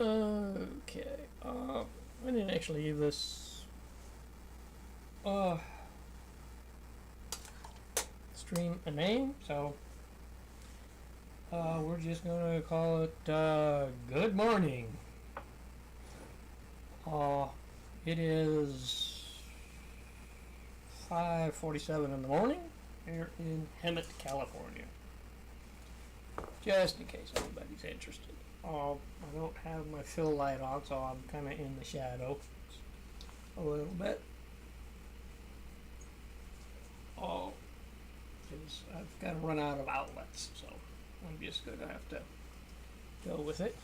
Okay. I didn't actually give this stream a name, so we're just gonna call it Good Morning. It is 5:47 in the morning here in Hemet, California. Just in case anybody's interested. I don't have my fill light on, so I'm kind of in the shadow a little bit. Because I've got to run out of outlets, so I'm just going to have to go with it.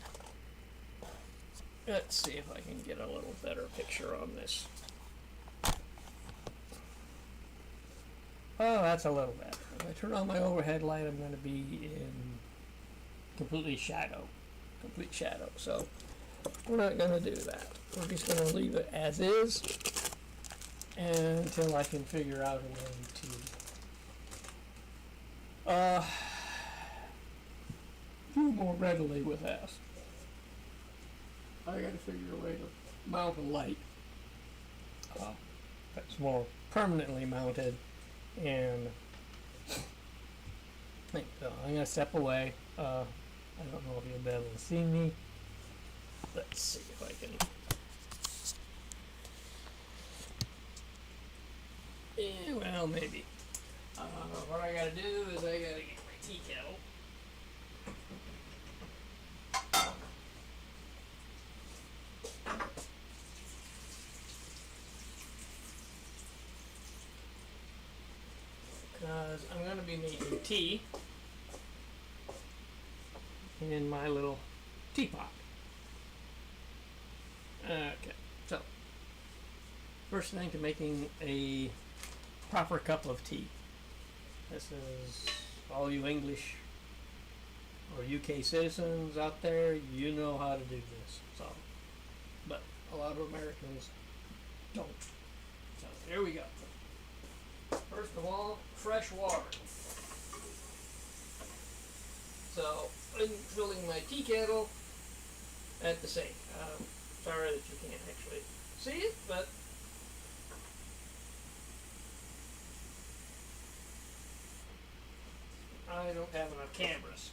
Let's see if I can get a little better picture on this. Oh, that's a little better. If I turn on my overhead light, I'm going to be in complete shadow. So we're not going to do that. We're just going to leave it as is until I can figure out a way to do more readily with that. I got to figure a way to mount a light that's more permanently mounted, and I'm going to step away. I don't know if you'll be able to see me. Let's see if I can. Yeah, well, maybe. What I gotta do is I gotta get my tea kettle. Because I'm gonna be making tea in my little teapot. Okay, so first thing to making a proper cup of tea. This is all you English or UK citizens out there, you know how to do this. So, but a lot of Americans don't. So here we go. First of all, fresh water. So I'm filling my tea kettle at the sink. Sorry that you can't actually see it, but I don't have enough cameras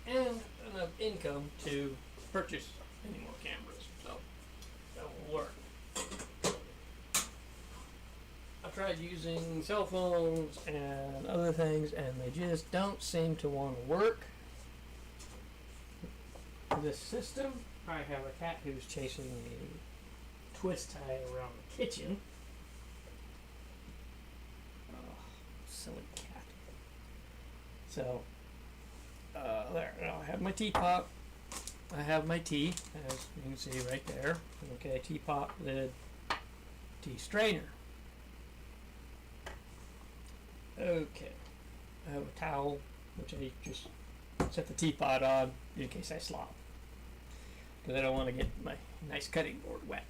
and enough income to purchase any more cameras, so that won't work. I tried using cell phones and other things, and they just don't seem to want to work. This system, I have a cat who's chasing a twist tie around the kitchen. Oh, silly cat. So, there, I have my teapot. I have my tea, as you can see right there. Okay, teapot, lid, tea strainer. Okay, I have a towel, which I just set the teapot on in case I slop, because I don't want to get my nice cutting board wet.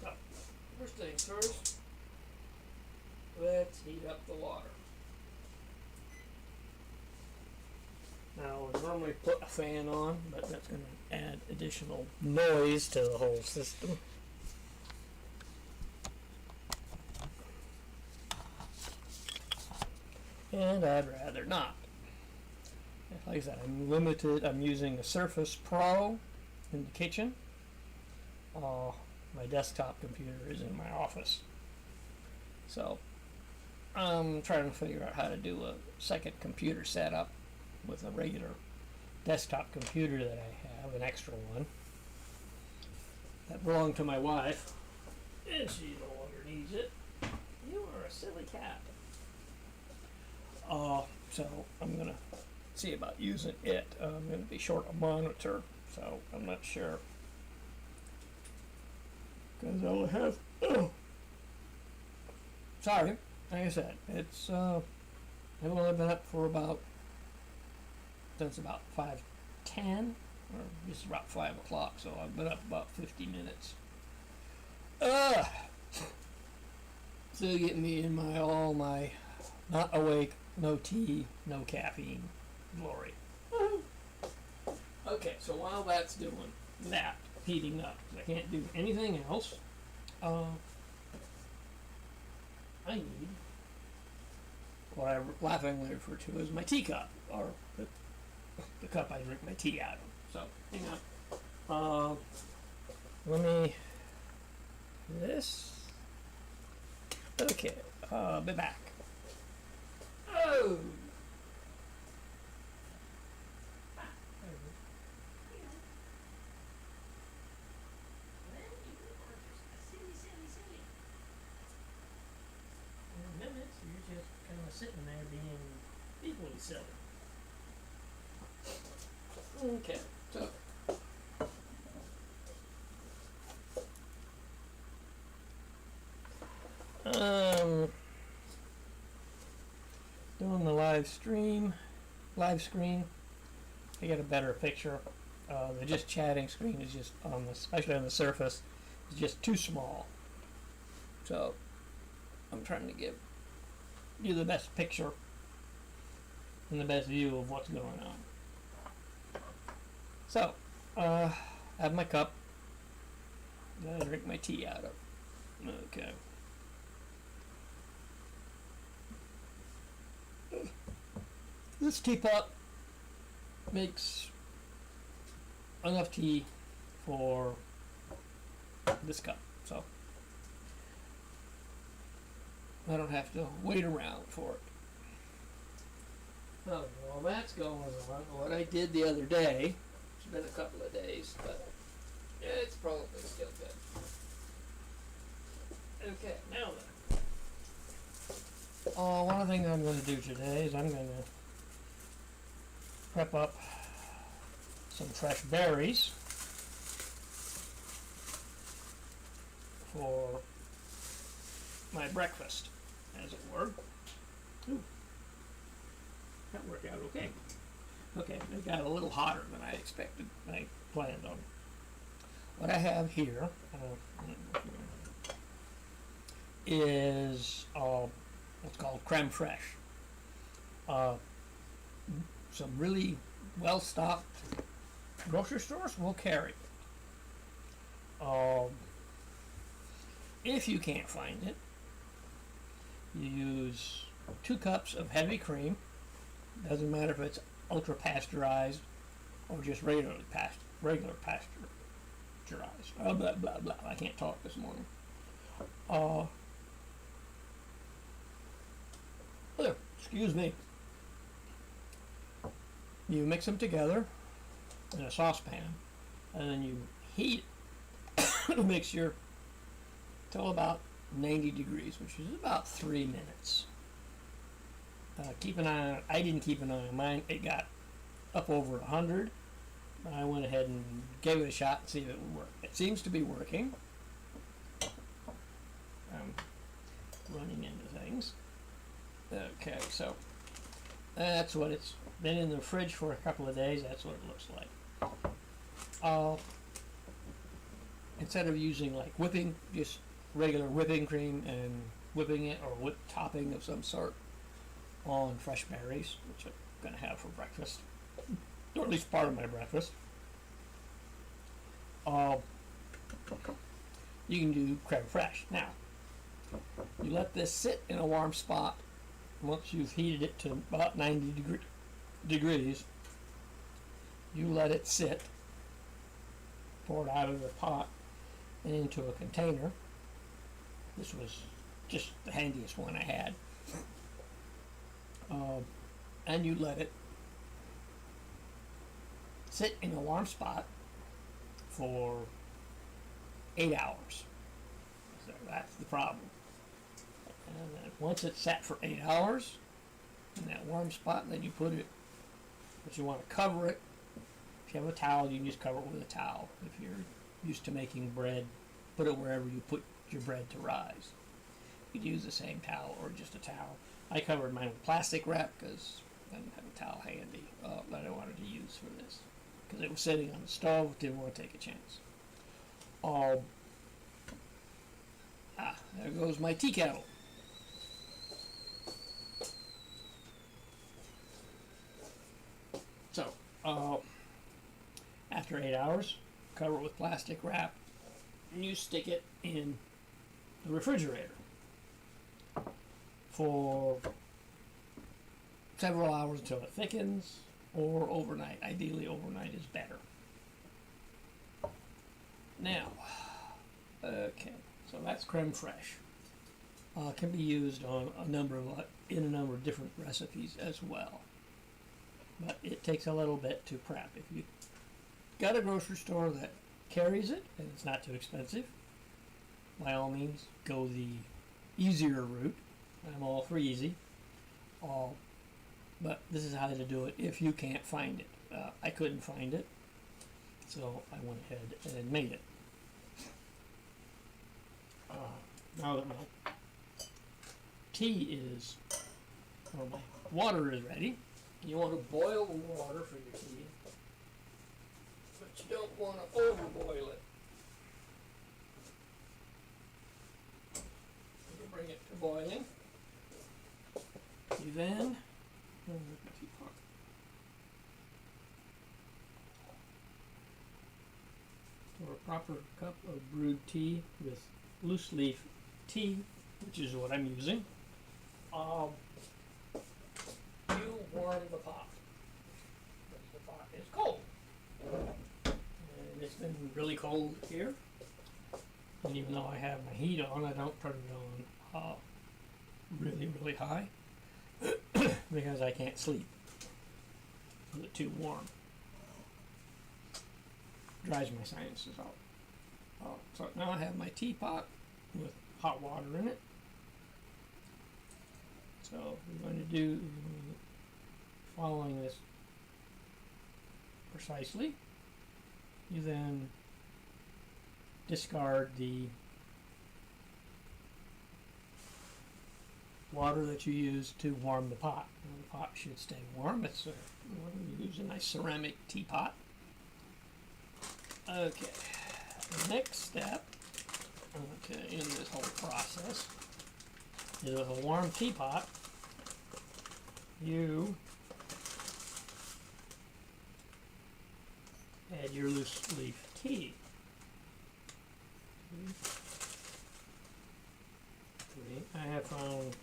So, first things first, let's heat up the water. Now, I would normally put a fan on, but that's going to add additional noise to the whole system. And I'd rather not. Like I said, I'm limited. I'm using a Surface Pro in the kitchen. My desktop computer is in my office. So I'm trying to figure out how to do a second computer setup with a regular desktop computer that I have, an extra one that belonged to my wife, and she no longer needs it. You are a silly cat. So I'm gonna see about using it. I'm gonna be short a monitor, so I'm not sure, because I'll have. Sorry, like I said, it's I've only been up for since about 5:10, or just about 5 o'clock. So I've been up about 50 minutes. So get me in all my not awake, no tea, no caffeine glory. Okay, so while that's doing that, heating up, 'cause I can't do anything else, I need what I laughingly refer to as my teacup, or the cup I drink my tea out of. So, hang on. Let me. This. Okay, be back. Oh! Minutes, you're just kind of sitting there being equally silly. Okay, so. Doing the live screen, I get a better picture. The just chatting screen is just on the, especially on the Surface, is just too small. So I'm trying to give you the best picture and the best view of what's going on. So, I have my cup that I drink my tea out of. Okay. This teapot makes enough tea for this cup, so I don't have to wait around for it. Oh, well, that's going on. What I did the other day, it's been a couple of days, but it's probably still good. Okay, now then. One of the things I'm going to do today is I'm going to prep up some fresh berries for my breakfast, as it were. Ooh, that worked out okay. Okay, it got a little hotter than I expected, I planned on. What I have here is what's called creme fraiche. Some really well-stocked grocery stores will carry it. If you can't find it, you use 2 cups of heavy cream. Doesn't matter if it's ultra pasteurized or just regular pasteurized. Blah blah blah. I can't talk this morning. Excuse me. You mix them together in a saucepan, and then you heat the mixture till about 90 degrees, which is about 3 minutes. Keep an eye on it. I didn't keep an eye on mine. It got up over 100. I went ahead and gave it a shot and see if it would work. It seems to be working. I'm running into things. Okay, so that's what it's been in the fridge for a couple of days. That's what it looks like. Instead of using like whipping, just regular whipping cream and whipping it, or whip topping of some sort on fresh berries, which I'm going to have for breakfast, or at least part of my breakfast. You can do creme fraiche. Now, you let this sit in a warm spot. Once you've heated it to about 90 degrees, you let it sit, pour it out of the pot and into a container. This was just the handiest one I had. And you let it sit in a warm spot for 8 hours. So that's the problem. And then once it's sat for 8 hours in that warm spot, then you put it, but you want to cover it. If you have a towel, you can just cover it with a towel. If you're used to making bread, put it wherever you put your bread to rise. You could use the same towel or just a towel. I covered mine with plastic wrap because I didn't have a towel handy that I wanted to use for this, because it was sitting on the stove. Didn't want to take a chance. There goes my tea kettle. So, After 8 hours, cover it with plastic wrap, and you stick it in the refrigerator for several hours until it thickens, or overnight. Ideally, overnight is better. Now, okay, so that's creme fraiche. Can be used on in a number of different recipes as well, but it takes a little bit to prep. If you got a grocery store that carries it and it's not too expensive, by all means go the easier route. I'm all for easy. But this is how to do it if you can't find it. I couldn't find it, so I went ahead and made it. Now that my tea is, or my water is ready, you want to boil the water for your tea, but you don't want to overboil it. You bring it to boiling. You then for a proper cup of brewed tea with loose leaf tea, which is what I'm using, you warm the pot. The pot is cold. And it's been really cold here. And even though I have my heat on, I don't turn it on really, really high because I can't sleep. It's too warm. Dries my sinuses out. So now I have my teapot with hot water in it. So we're going to do following this precisely. You then discard the water that you used to warm the pot. And the pot should stay warm. It's you use a nice ceramic teapot. Okay, the next step, in this whole process, is with a warm teapot, you add your loose leaf tea. I have found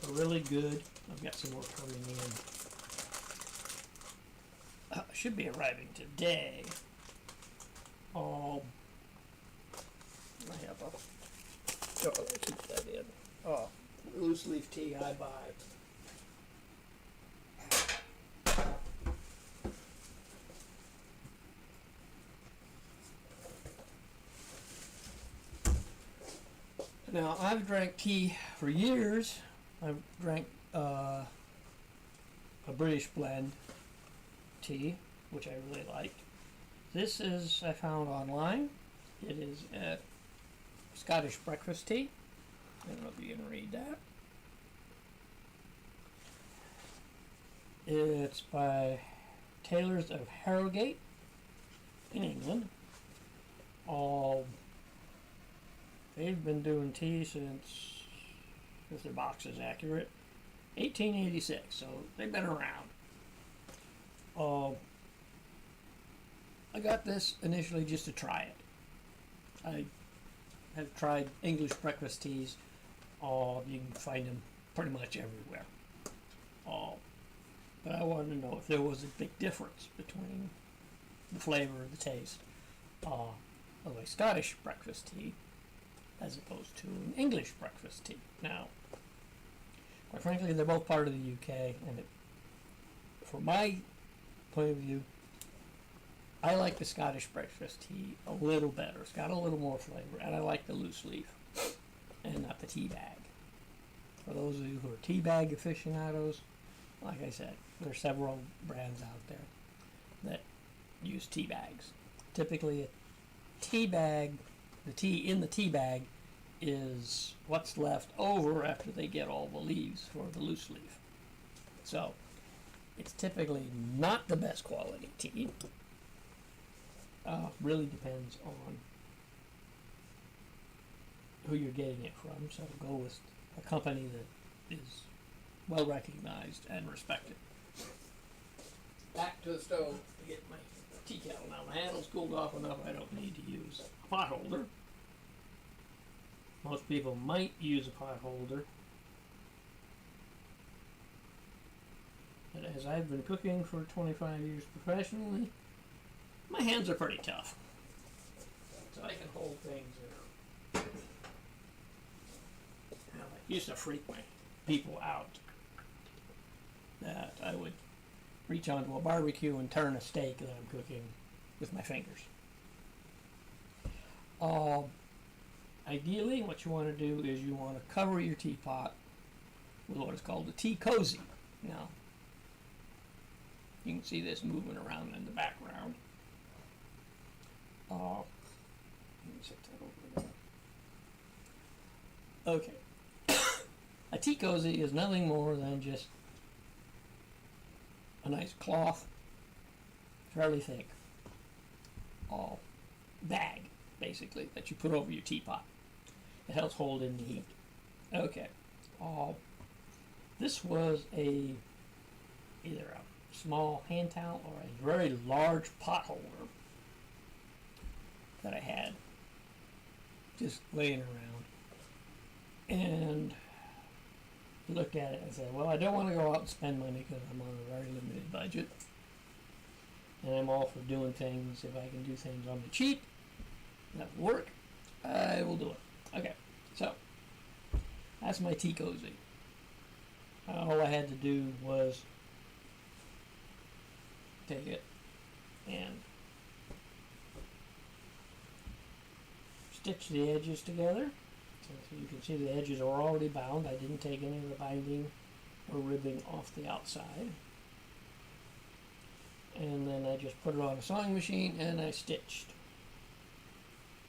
a really good, I've got some more coming in. Should be arriving today. I have let's keep that in. Loose leaf tea I buy. Now, I've drank tea for years. I've drank a British blend tea, which I really liked. This is, I found online. It is a Scottish breakfast tea. I don't know if you can read that. It's by Taylors of Harrogate in England. They've been doing tea since, if their box is accurate, 1886, so they've been around. I got this initially just to try it. I have tried English breakfast teas. You can find them pretty much everywhere. But I wanted to know if there was a big difference between the flavor and the taste of a Scottish breakfast tea as opposed to an English breakfast tea. Now, quite frankly, they're both part of the UK, and from my point of view, I like the Scottish breakfast tea a little better. It's got a little more flavor, and I like the loose leaf and not the tea bag. For those of you who are tea bag aficionados, like I said, there are several brands out there that use tea bags. Typically, a tea bag, the tea in the tea bag is what's left over after they get all the leaves for the loose leaf. So, it's typically not the best quality tea. Really depends on who you're getting it from. So go with a company that is well recognized and respected. Back to the stove to get my tea kettle. Now the handle's cooled off enough I don't need to use a pot holder. Most people might use a pot holder. But as I've been cooking for 25 years professionally, my hands are pretty tough. So I can hold things that are... Now, it used to freak my people out that I would reach onto a barbecue and turn a steak that I'm cooking with my fingers. Ideally, what you want to do is you want to cover your teapot with what is called a tea cozy. Now, you can see this moving around in the background. Let me set that over there. Okay. A tea cozy is nothing more than just a nice cloth, fairly thick, bag, basically, that you put over your teapot. It helps hold in the heat. Okay. This was either a small hand towel or a very large pot holder that I had just laying around. And looked at it and said, well, I don't want to go out and spend money because I'm on a very limited budget. And I'm all for doing things. If I can do things on the cheap, that will work, I will do it. Okay, so that's my tea cozy. All I had to do was take it and stitch the edges together. So you can see the edges are already bound. I didn't take any of the binding or ribbing off the outside. And then I just put it on a sewing machine and I stitched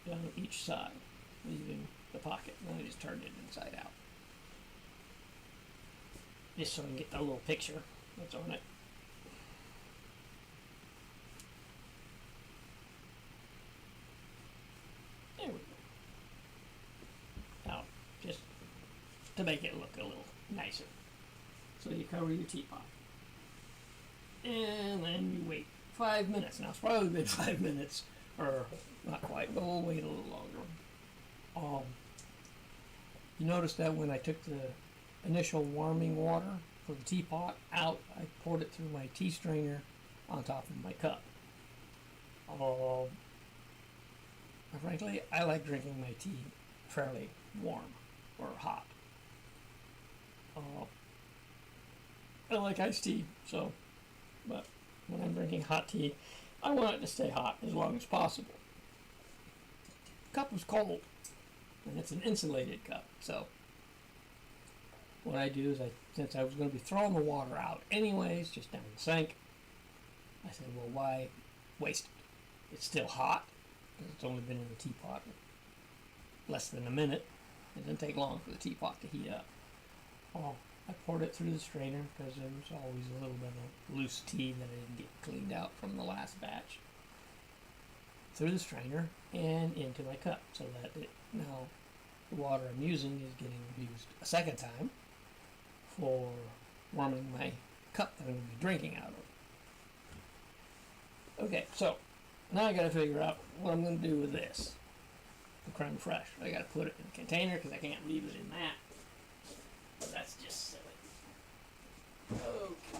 down each side, leaving the pocket. And I just turned it inside out. Just so I can get the little picture that's on it. There we go. Now, just to make it look a little nicer. So you cover your teapot. And then you wait 5 minutes. Now, it's probably been 5 minutes, or not quite, but we'll wait a little longer. You notice that when I took the initial warming water for the teapot out, I poured it through my tea strainer on top of my cup. Frankly, I like drinking my tea fairly warm or hot. I like iced tea, but when I'm drinking hot tea, I want it to stay hot as long as possible. The cup was cold, and it's an insulated cup, so what I do is, since I was going to be throwing the water out anyways, just down the sink, I said, well, why waste it? It's still hot, because it's only been in the teapot less than a minute. It didn't take long for the teapot to heat up. I poured it through the strainer because there was always a little bit of loose tea that I didn't get cleaned out from the last batch. Through the strainer and into my cup, so that now the water I'm using is getting used a second time for warming my cup that I'm going to be drinking out of. Okay, so now I got to figure out what I'm going to do with this, the creme fraiche. I got to put it in a container because I can't leave it in that. But that's just silly. Okay.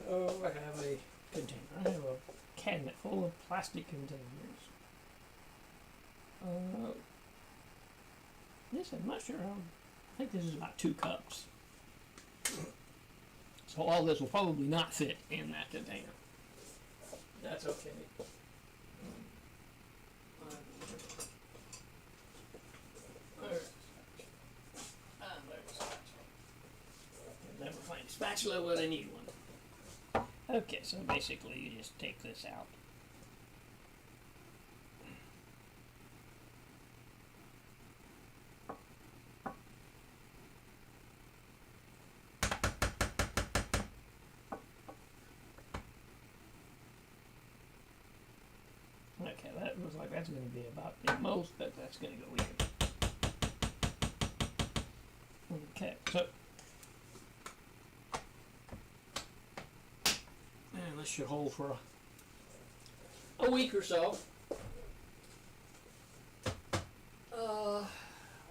So I have a container. I have a cabinet full of plastic containers. This, I'm not sure. I think this is about 2 cups. So all this will probably not fit in that container. That's okay. Never find a spatula when I need one. Okay, so basically you just take this out. Looks like that's going to be about the most that that's going to go even. Okay, so and this should hold for a week or so.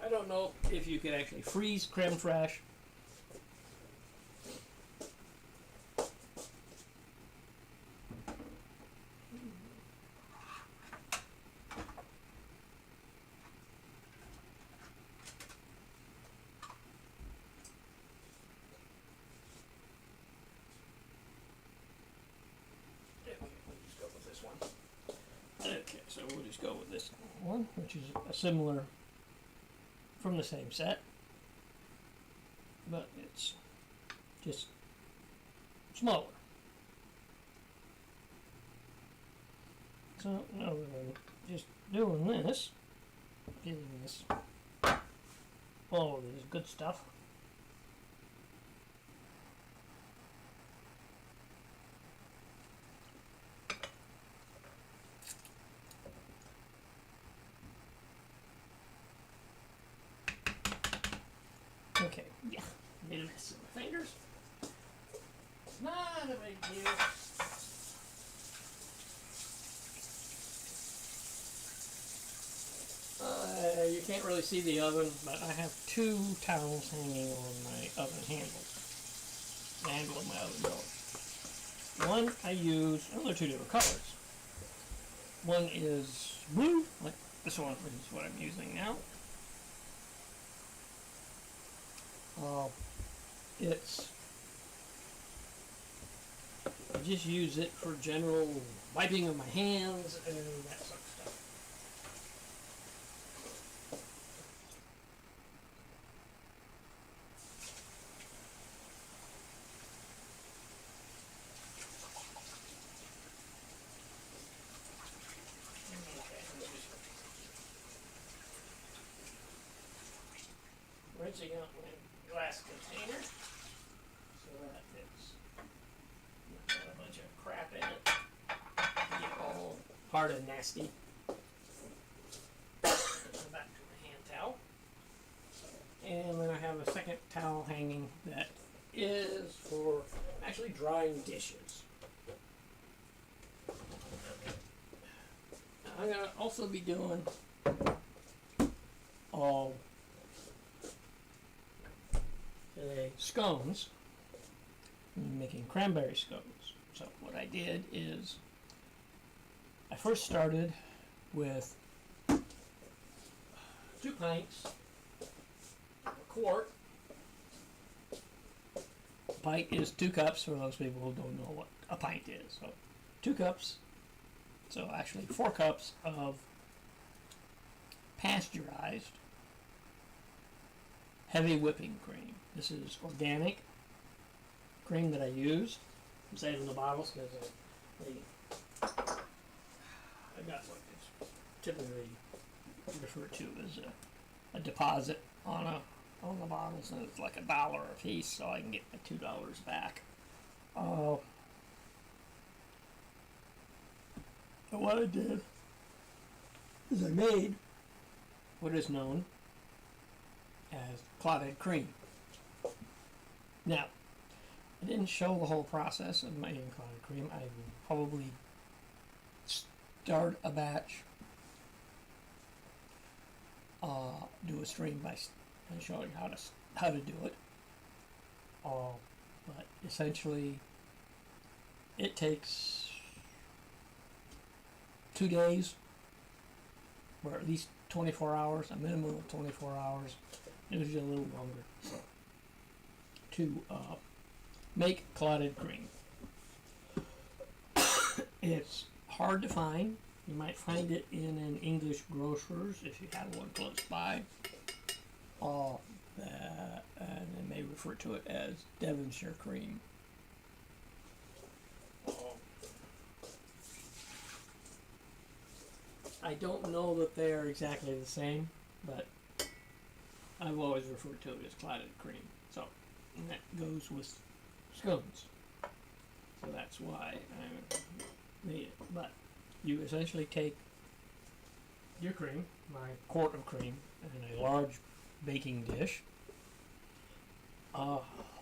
I don't know if you could actually freeze creme fraiche. Okay, so we'll just go with this one, which is a similar from the same set, but it's just smaller. So now we're just doing this, getting this, all of this good stuff. Okay, yeah, made a mess of my fingers. Not a big deal. You can't really see the oven, but I have 2 towels hanging on my oven handle. The handle of my oven door. One I use, and they're 2 different colors. One is blue, like this one is what I'm using now. I just use it for general wiping of my hands and that sort of stuff. Rinsing out my glass container so that it's not got a bunch of crap in it. Get all hard and nasty. Back to my hand towel. And then I have a second towel hanging that is for actually drying dishes. I'm going to also be doing all scones. I'm making cranberry scones. So what I did is I first started with 2 pints, a quart. A pint is 2 cups for those people who don't know what a pint is. So 2 cups, so actually 4 cups of pasteurized heavy whipping cream. This is organic cream that I use. I'm saving the bottles because I got what is typically referred to as a deposit on the bottles, and it's like $1 a piece, so I can get my $2 back. But what I did is I made what is known as clotted cream. Now, I didn't show the whole process of making clotted cream. I will probably start a batch, do a stream by showing how to do it. But essentially, it takes 2 days, or at least 24 hours, a minimum of 24 hours, usually a little longer, to make clotted cream. It's hard to find. You might find it in an English grocer's if you have one close by. And they may refer to it as Devonshire cream. I don't know that they are exactly the same, but I've always referred to it as clotted cream. So, and that goes with scones. So that's why I made it. But you essentially take your cream, my quart of cream, in a large baking dish.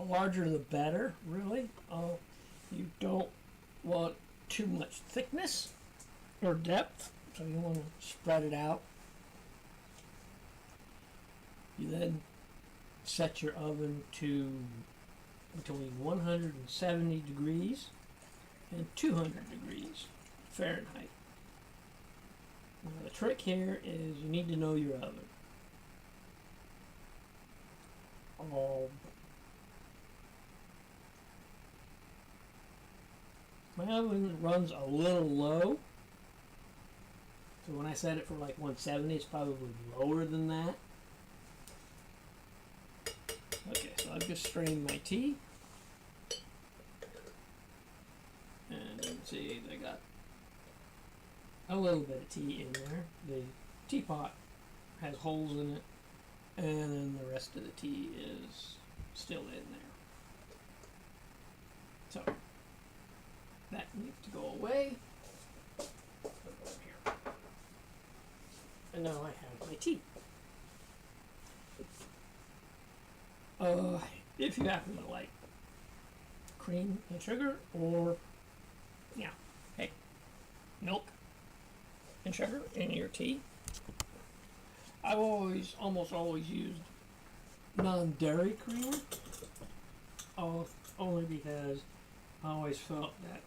Larger the better, really. You don't want too much thickness or depth, so you want to spread it out. You then set your oven to between 170 degrees and 200 degrees Fahrenheit. Now the trick here is you need to know your oven. My oven runs a little low, so when I set it for like 170, it's probably lower than that. Okay, so I've just strained my tea, and you can see I got a little bit of tea in there. The teapot has holes in it, and then the rest of the tea is still in there. So that needs to go away. Put it over here. And now I have my tea. If you happen to like cream and sugar, or hey, milk and sugar in your tea, I've almost always used non-dairy creamer, only because I always felt that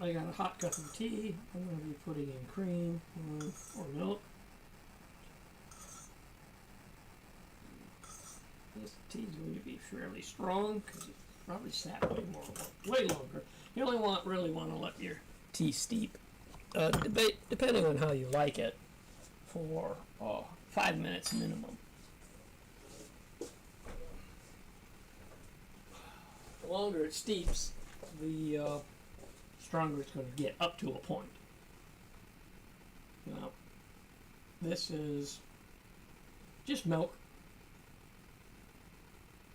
I got a hot cup of tea, I'm going to be putting in cream or milk. This tea is going to be fairly strong because it probably sat way longer. You only really want to let your tea steep, depending on how you like it, for 5 minutes minimum. The longer it steeps, the stronger it's going to get, up to a point. Now, this is just milk.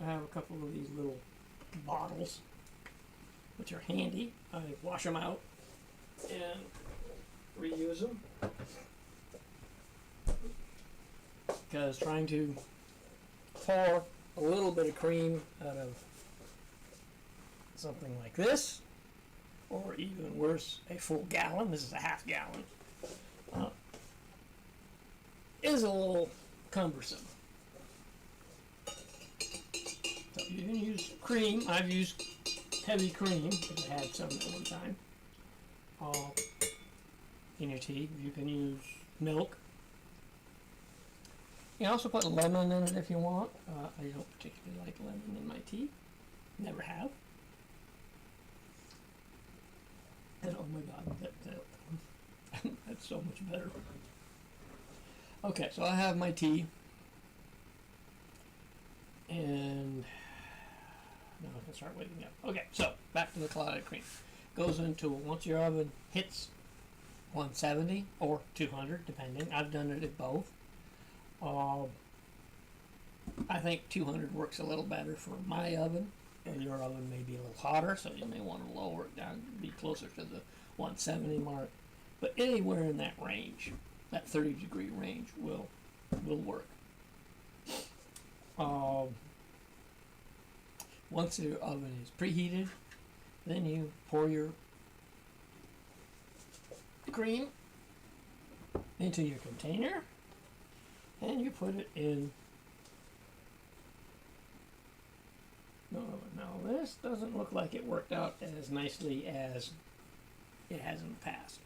I have a couple of these little bottles, which are handy. I wash them out and reuse them, because trying to pour a little bit of cream out of something like this, or even worse, a full gallon, this is a half gallon, is a little cumbersome. So you can use cream. I've used heavy cream because I had some at one time in your tea. You can use milk. You can also put lemon in it if you want. I don't particularly like lemon in my tea. Never have. And oh my god, that's so much better. Okay, so I have my tea. And now I can start waking up. Okay, so back to the clotted cream. Goes into, once your oven hits 170 or 200, depending. I've done it at both. I think 200 works a little better for my oven, and your oven may be a little hotter, so you may want to lower it down to be closer to the 170 mark. But anywhere in that range, that 30-degree range, will work. Once your oven is preheated, then you pour your cream into your container and you put it in. Now this doesn't look like it worked out as nicely as it has in the past.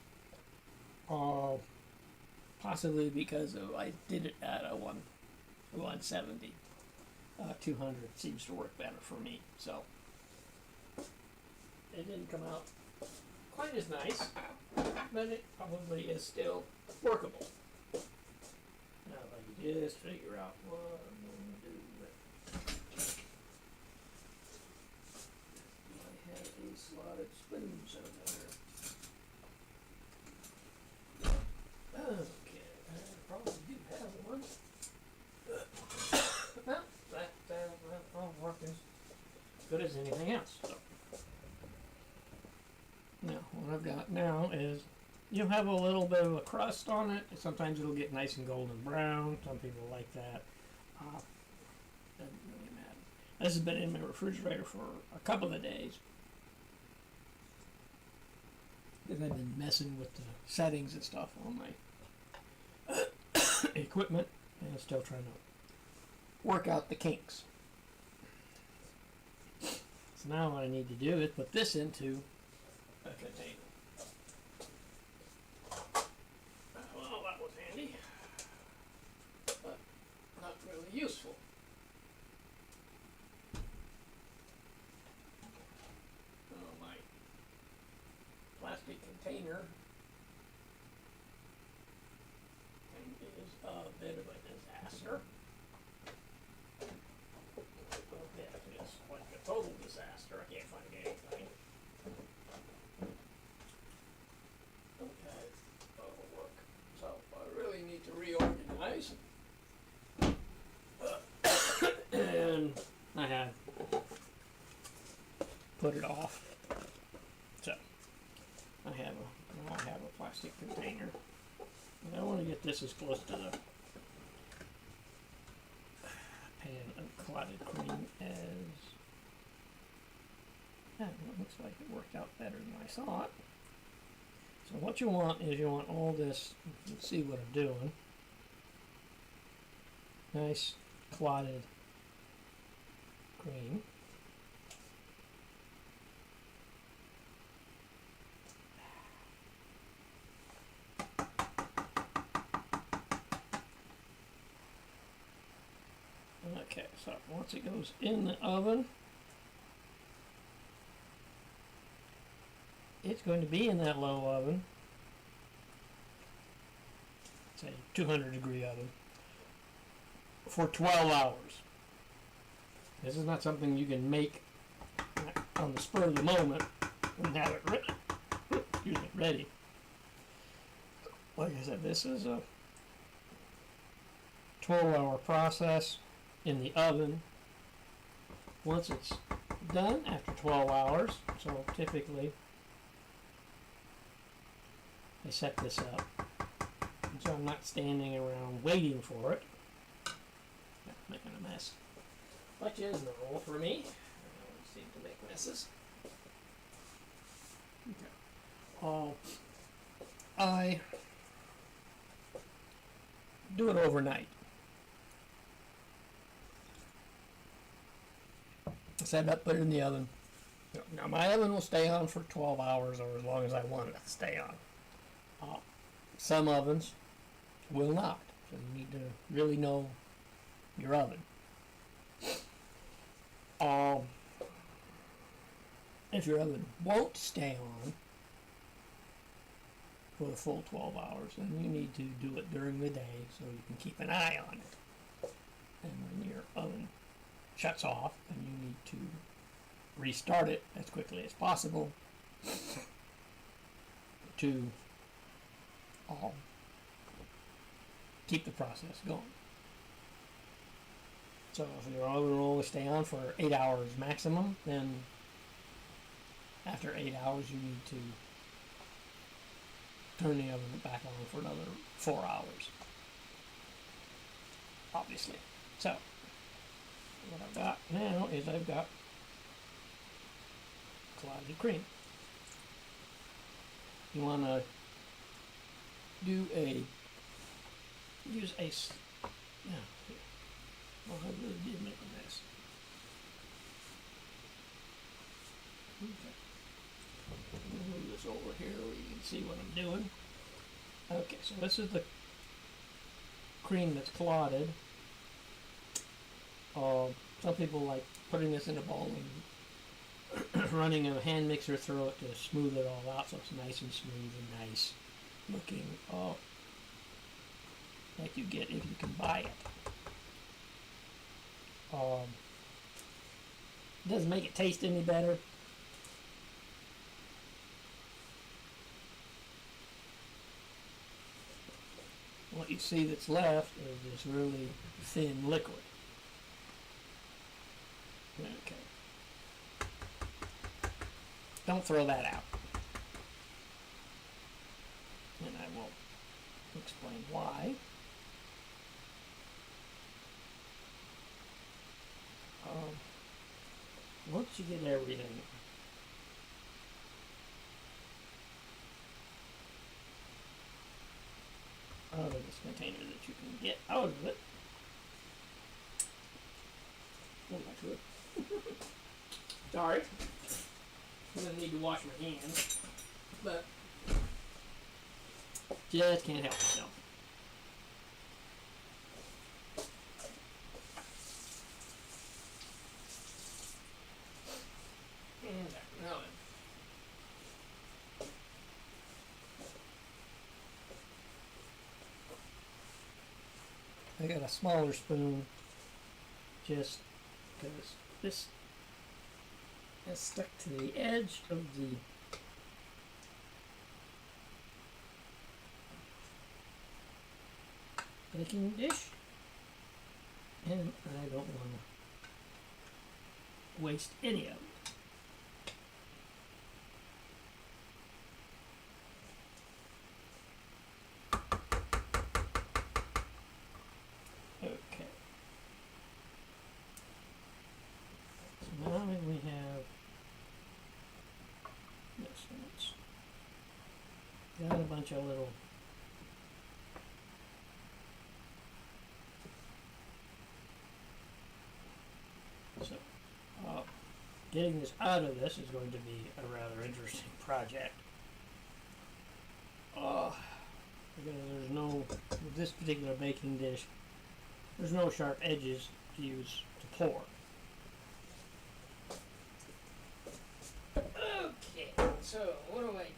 Possibly because I did it at a 170. 200 seems to work better for me, so it didn't come out quite as nice, but it probably is still workable. Now if I can just figure out what I'm going to do. I have these slotted spoons over there. Okay, I probably do have one. Well, that'll work as good as anything else. So. Now, what I've got now is You'll have a little bit of a crust on it. Sometimes it'll get nice and golden brown. Some people like that. Doesn't really matter. This has been in my refrigerator for a couple of days because I've been messing with the settings and stuff on my equipment and still trying to work out the kinks. So now what I need to do is put this into a container. Well, that was handy, but not really useful. Oh, my plastic container is a bit of a disaster. It's like a total disaster. I can't find anything. Okay, that'll work. So I really need to reorganize. And I have put it off. So I have a plastic container. And I want to get this as close to the pan of clotted cream as it looks like it worked out better than I thought. So what you want is you want all this, let's see what I'm doing. Nice clotted cream. Okay, so once it goes in the oven, it's going to be in that low oven, say 200-degree oven, for 12 hours. This is not something you can make on the spur of the moment and have it ready. Like I said, this is a 12-hour process in the oven. Once it's done after 12 hours, so typically I set this up, and so I'm not standing around waiting for it. Making a mess, which is normal for me. I don't seem to make messes. Okay. I do it overnight. Set it up, put it in the oven. Now my oven will stay on for 12 hours or as long as I want it to stay on. Some ovens will not, so you need to really know your oven. If your oven won't stay on for the full 12 hours, then you need to do it during the day so you can keep an eye on it. And when your oven shuts off, then you need to restart it as quickly as possible to keep the process going. So if your oven will only stay on for 8 hours maximum, then after 8 hours you need to turn the oven back on for another 4 hours, obviously. So what I've got now is I've got clotted cream. You want to use a, well, I really did make a mess. Okay. I'll move this over here where you can see what I'm doing. Okay, so this is the cream that's clotted. Some people like putting this in a bowl and running a hand mixer through it to smooth it all out so it's nice and smooth and nice looking, like you get if you can buy it. Doesn't make it taste any better. What you see that's left is this really thin liquid. Okay. Don't throw that out. explain why. Once you get everything out of this container that you can get out of it, oh, not good. Sorry, I'm gonna need to wash my hands, but just can't help myself. And now then, I got a smaller spoon just because this is stuck to the edge of the baking dish, and I don't want to waste any of it. Okay. So now we have this one. Got a bunch of little getting this out of this is going to be a rather interesting project. Because there's no, with this particular baking dish, there's no sharp edges to use to pour. Okay, so what do I need?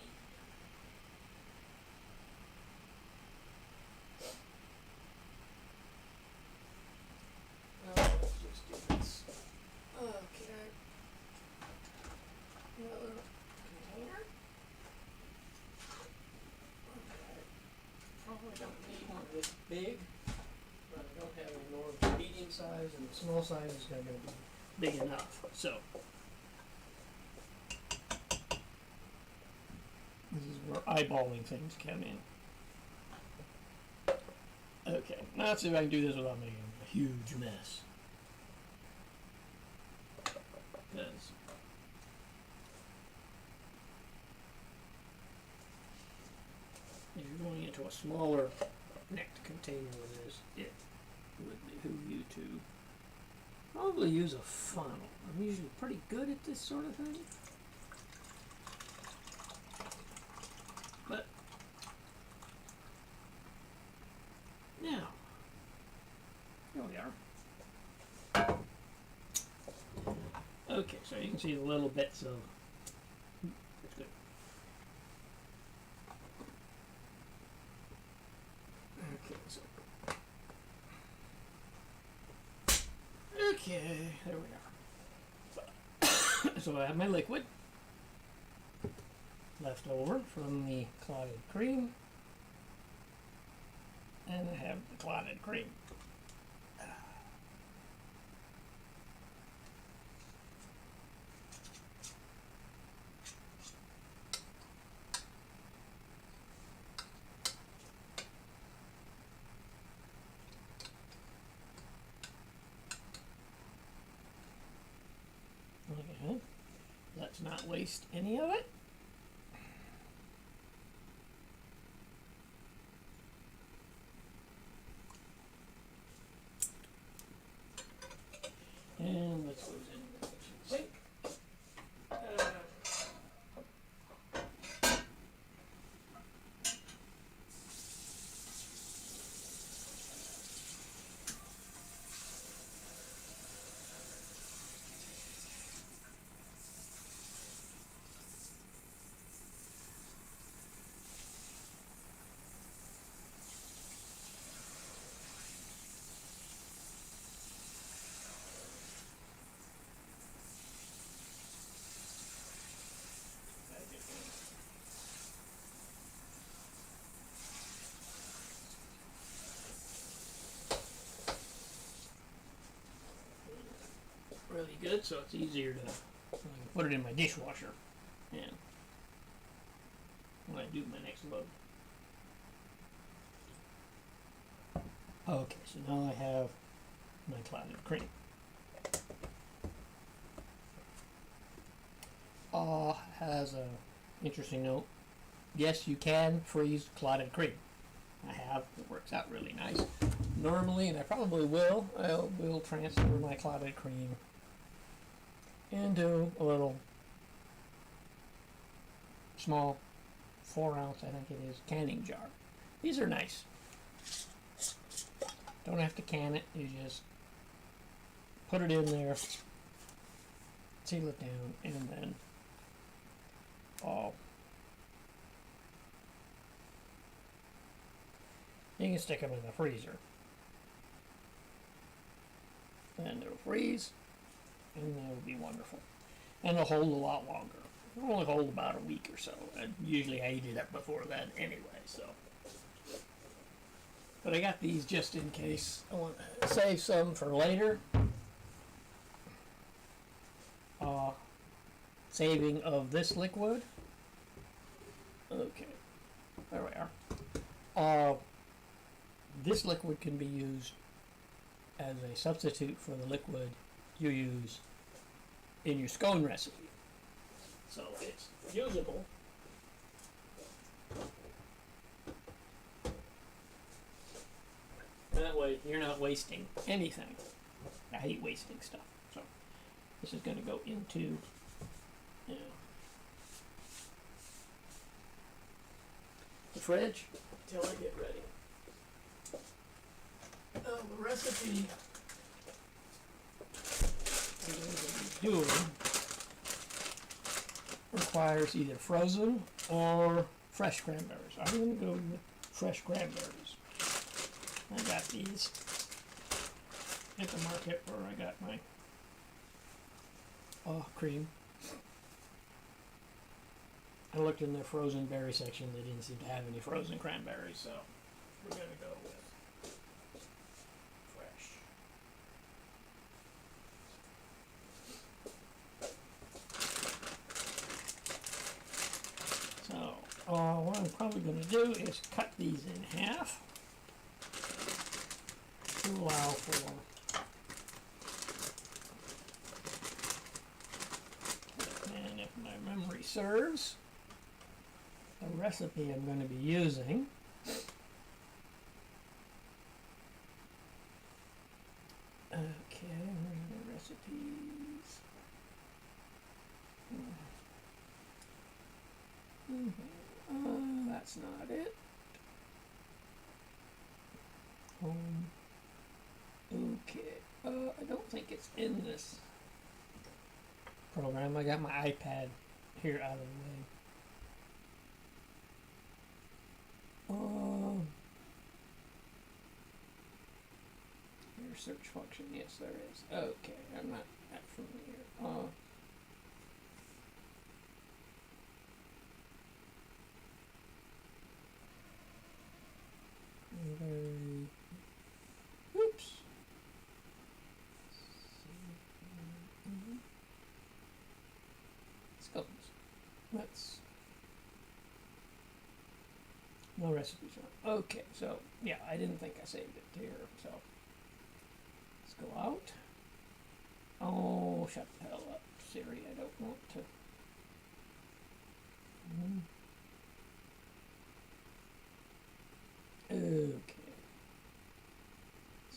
Let's just do this. Okay. Another container. Okay. Probably don't need one this big, but I don't have any more of the medium size, and the small size is going to be big enough. So this is where eyeballing things come in. Okay, now let's see if I can do this without making a huge mess. Because if you're going into a smaller necked container with this, it would behoove you to probably use a funnel. I'm usually pretty good at this sort of thing. But now, here we are. Okay, so you can see the little bits of, that's good. Okay, okay, there we are. So I have my liquid left over from the clotted cream, and I have the clotted cream. Okay, let's not waste any of it. And let's go in the kitchen sink. Really good, so it's easier to put it in my dishwasher and when I do my next load. Okay, so now I have my clotted cream. Has a interesting note. Yes, you can freeze clotted cream. I have. It works out really nice. Normally, and I probably will, I will transfer my clotted cream into a little small 4-ounce, I think it is, canning jar. These are nice. Don't have to can it. You just put it in there, seal it down, and then you can stick them in the freezer. And they'll freeze, and they'll be wonderful. And they'll hold a lot longer. They'll only hold about a week or so. And usually I eat it up before that anyway, so. But I got these just in case. I want to save some for later. Saving of this liquid. Okay, there we are. This liquid can be used as a substitute for the liquid you use in your scone recipe. So it's usable. That way you're not wasting anything. I hate wasting stuff. So this is going to go into the fridge until I get ready. The recipe I'm going to be doing requires either frozen or fresh cranberries. I'm going to go with fresh cranberries. I got these at the market where I got my cream. I looked in their frozen berry section. They didn't seem to have any frozen cranberries, so we're going to go with fresh. So what I'm probably going to do is cut these in half to allow for and if my memory serves, the recipe I'm going to be using where are the recipes? That's not it. Okay. I don't think it's in this program. I got my iPad here out of the way. Your search function. Yes, there is. Okay. I'm not that familiar. Oops. Scones. Let's. No recipes on. Okay, so yeah, I didn't think I saved it here. So let's go out. Oh, shut the hell up, Siri. I don't want to. Okay.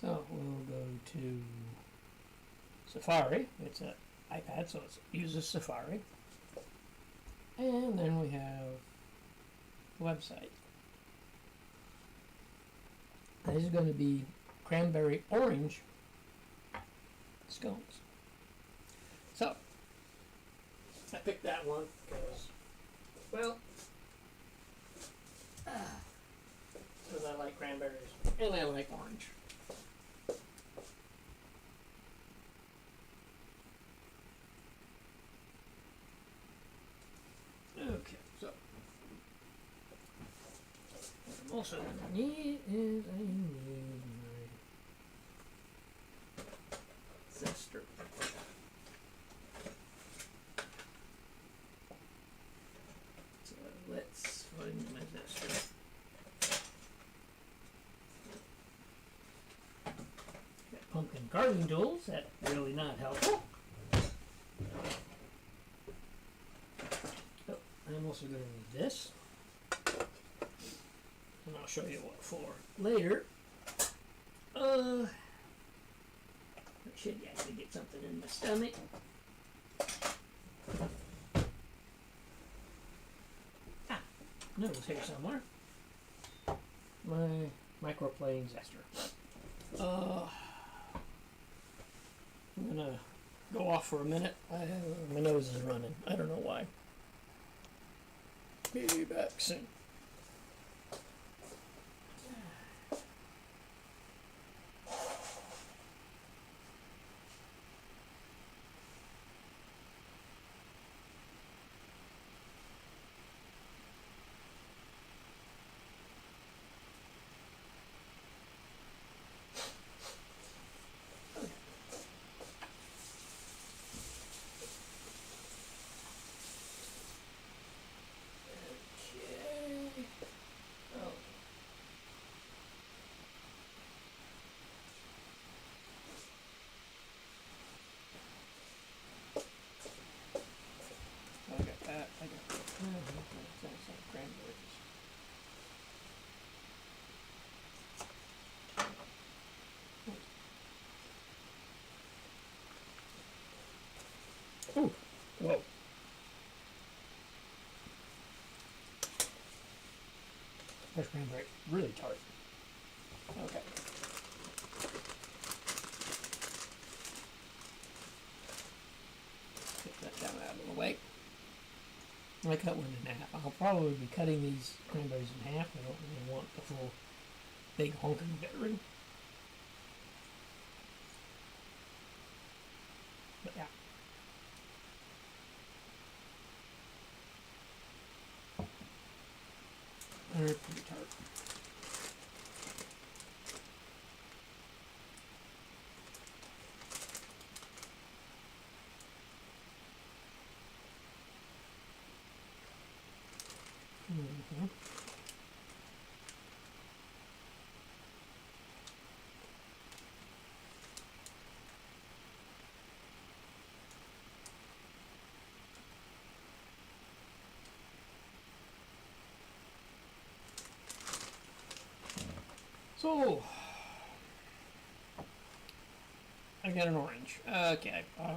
So we'll go to Safari. It's an iPad, so it uses Safari. And then we have the website. This is going to be cranberry orange scones. So I picked that one because, well, because I like cranberries and I like orange. Okay, so what I'm also going to need is I need my zester. So let's find my zester. carving tools. That's really not helpful. Oh, I'm also going to need this. And I'll show you what for later. I should actually get something in my stomach. Noodles here somewhere. My microplane zester. I'm gonna go off for a minute. My nose is running. I don't know why. Be back soon. Ooh, whoa. Fresh cranberry, really tart. Okay. Get that down out of the way. I cut one in half. I'll probably be cutting these cranberries in half. I don't really want the full big honking berry. But yeah. They're pretty tart. Mm-hmm. So, I got an orange. Okay, I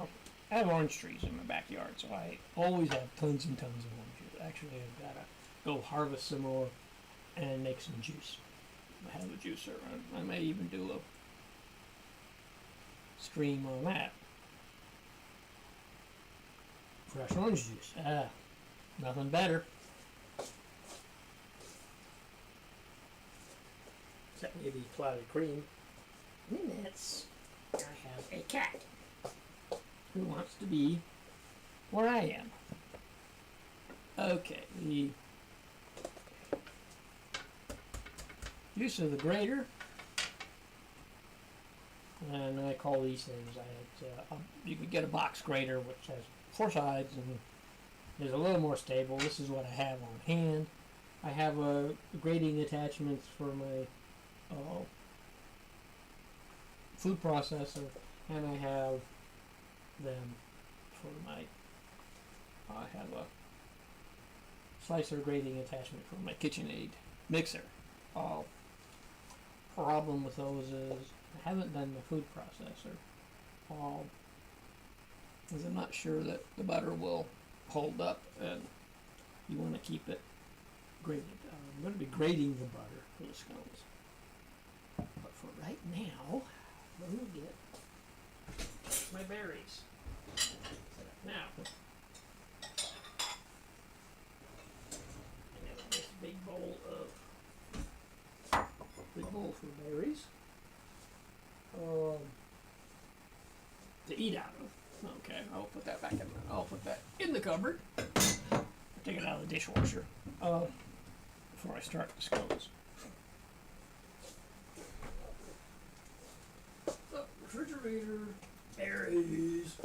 have orange trees in my backyard, so I always have tons and tons of oranges. Actually, I've got to go harvest some more and make some juice. I have a juicer. I may even do a stream on that. Fresh orange juice. Nothing better. Except maybe cloudy cream. And that's, I have a cat who wants to be where I am. Okay, the use of the grater, and I call these things, you could get a box grater which has 4 sides and is a little more stable. This is what I have on hand. I have grating attachments for my food processor, and I have them for my, I have a slicer grating attachment for my KitchenAid mixer. Problem with those is I haven't done the food processor, because I'm not sure that the butter will hold up, and you want to keep it grated. I'm going to be grating the butter for the scones. But for right now, let me get my berries set up now. I have a nice big bowl for berries to eat out of. Okay, I'll put that back in. I'll put that in the cupboard. Take it out of the dishwasher before I start the scones. Refrigerator, berries.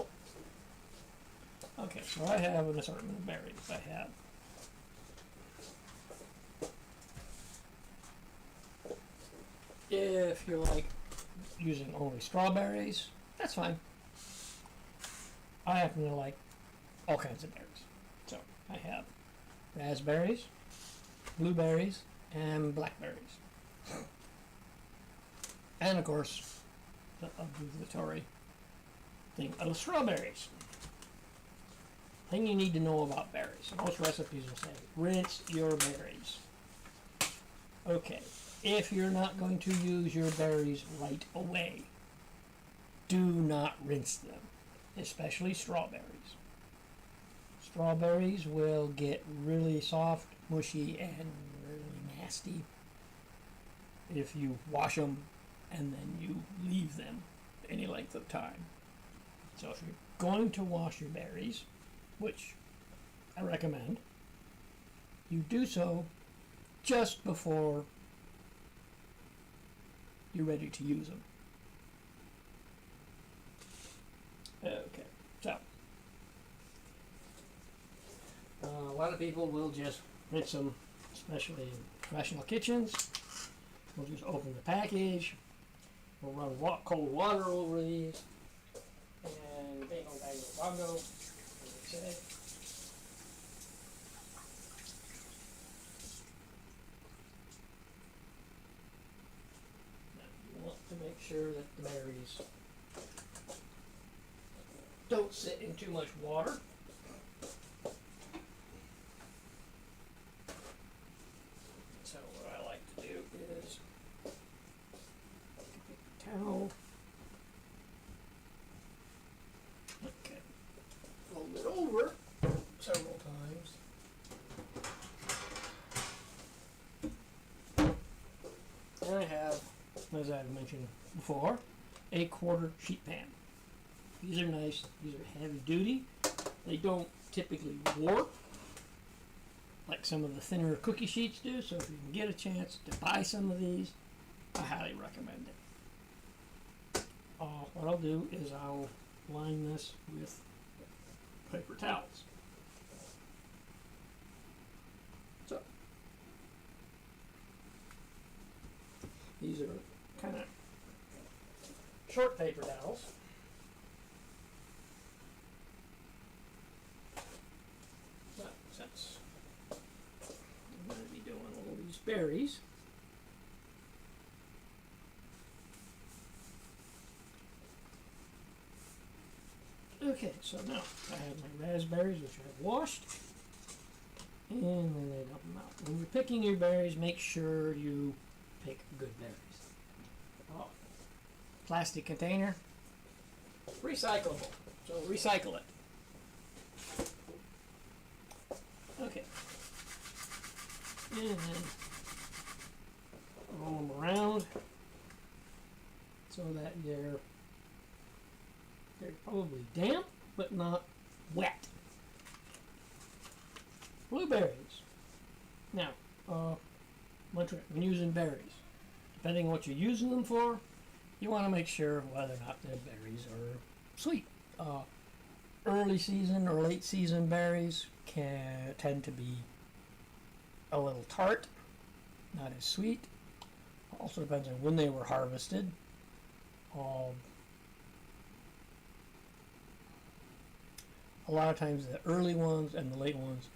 Okay, so I have an assortment of berries. I have if you like using only strawberries, that's fine. I happen to like all kinds of berries. So I have raspberries, blueberries, and blackberries. And of course, the obligatory thing of the strawberries. Thing you need to know about berries. Most recipes will say, rinse your berries. Okay, if you're not going to use your berries right away, do not rinse them, especially strawberries. Strawberries will get really soft, mushy, and really nasty if you wash them and then you leave them any length of time. So if you're going to wash your berries, which I recommend, you do so just before you're ready to use them. Okay, so a lot of people will just rinse them, especially in professional kitchens. We'll just open the package, we'll run cold water over these, and bingo, bango, bongo, as they say. Now, you want to make sure that the berries don't sit in too much water. So what I like to do is take a towel. Okay. Fold it over several times. And I have, as I've mentioned before, a quarter sheet pan. These are nice, these are heavy duty. They don't typically warp like some of the thinner cookie sheets do, so if you can get a chance to buy some of these, I highly recommend it. What I'll do is I'll line this with paper towels. So, these are kind of short paper towels. But since I'm going to be doing all these berries, okay, so now I have my raspberries, which I've washed, and then I dump them out. When you're picking your berries, make sure you pick good berries. Plastic container, recyclable, so recycle it. Okay, and then roll them around so that they're probably damp but not wet. Blueberries. Now, when using berries, depending on what you're using them for, you want to make sure whether or not the berries are sweet. Early season or late season berries can tend to be a little tart, not as sweet. Also depends on when they were harvested. A lot of times the early ones and the late ones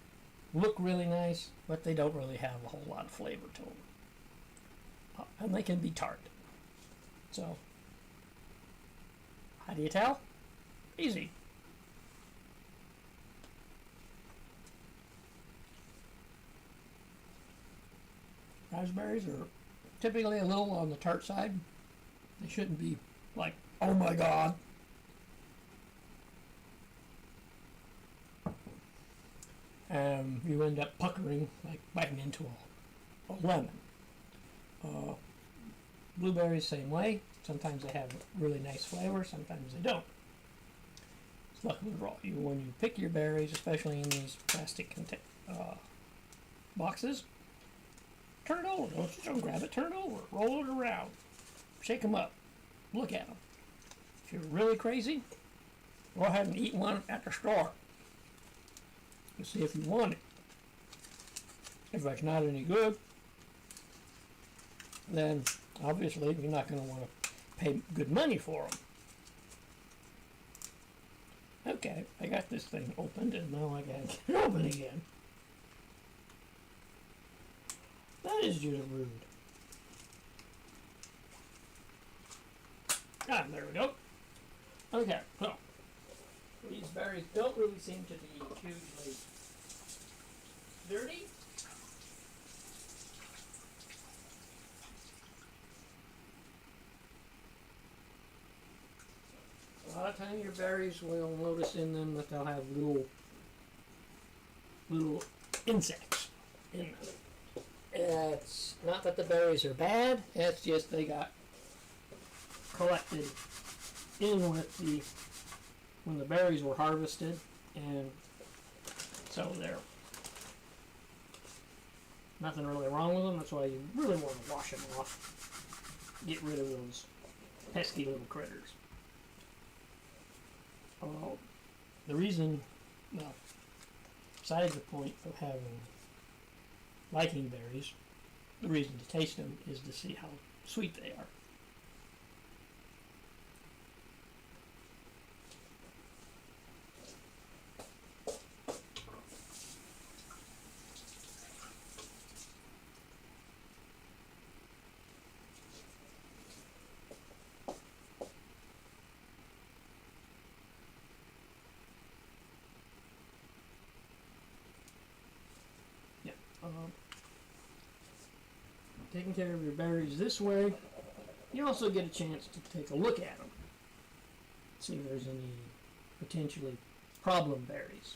look really nice, but they don't really have a whole lot of flavor to them. And they can be tart. So, how do you tell? Easy. Raspberries are typically a little on the tart side. They shouldn't be like, oh my god. You end up puckering, like biting into a lemon. Blueberries, same way. Sometimes they have really nice flavor, sometimes they don't. It's luck of the draw. When you pick your berries, especially in these plastic boxes, turn it over. Don't grab it, turn it over. Roll it around. Shake them up. Look at them. If you're really crazy, go ahead and eat one at the store. You see if you want it. If it's not any good, then obviously you're not going to want to pay good money for them. Okay, I got this thing opened and now I gotta get it open again. That is just rude. Ah, there we go. Okay, so these berries don't really seem to be hugely dirty. A lot of times your berries will notice in them that they'll have little insects in them. It's not that the berries are bad, it's just they got collected in with when the berries were harvested, and so they're nothing really wrong with them. That's why you really want to wash them off. Get rid of those pesky little critters. The reason, well, besides the point of liking berries, the reason to taste them is to see how sweet they are. Taking care of your berries this way, you also get a chance to take a look at them. See if there's any potentially problem berries.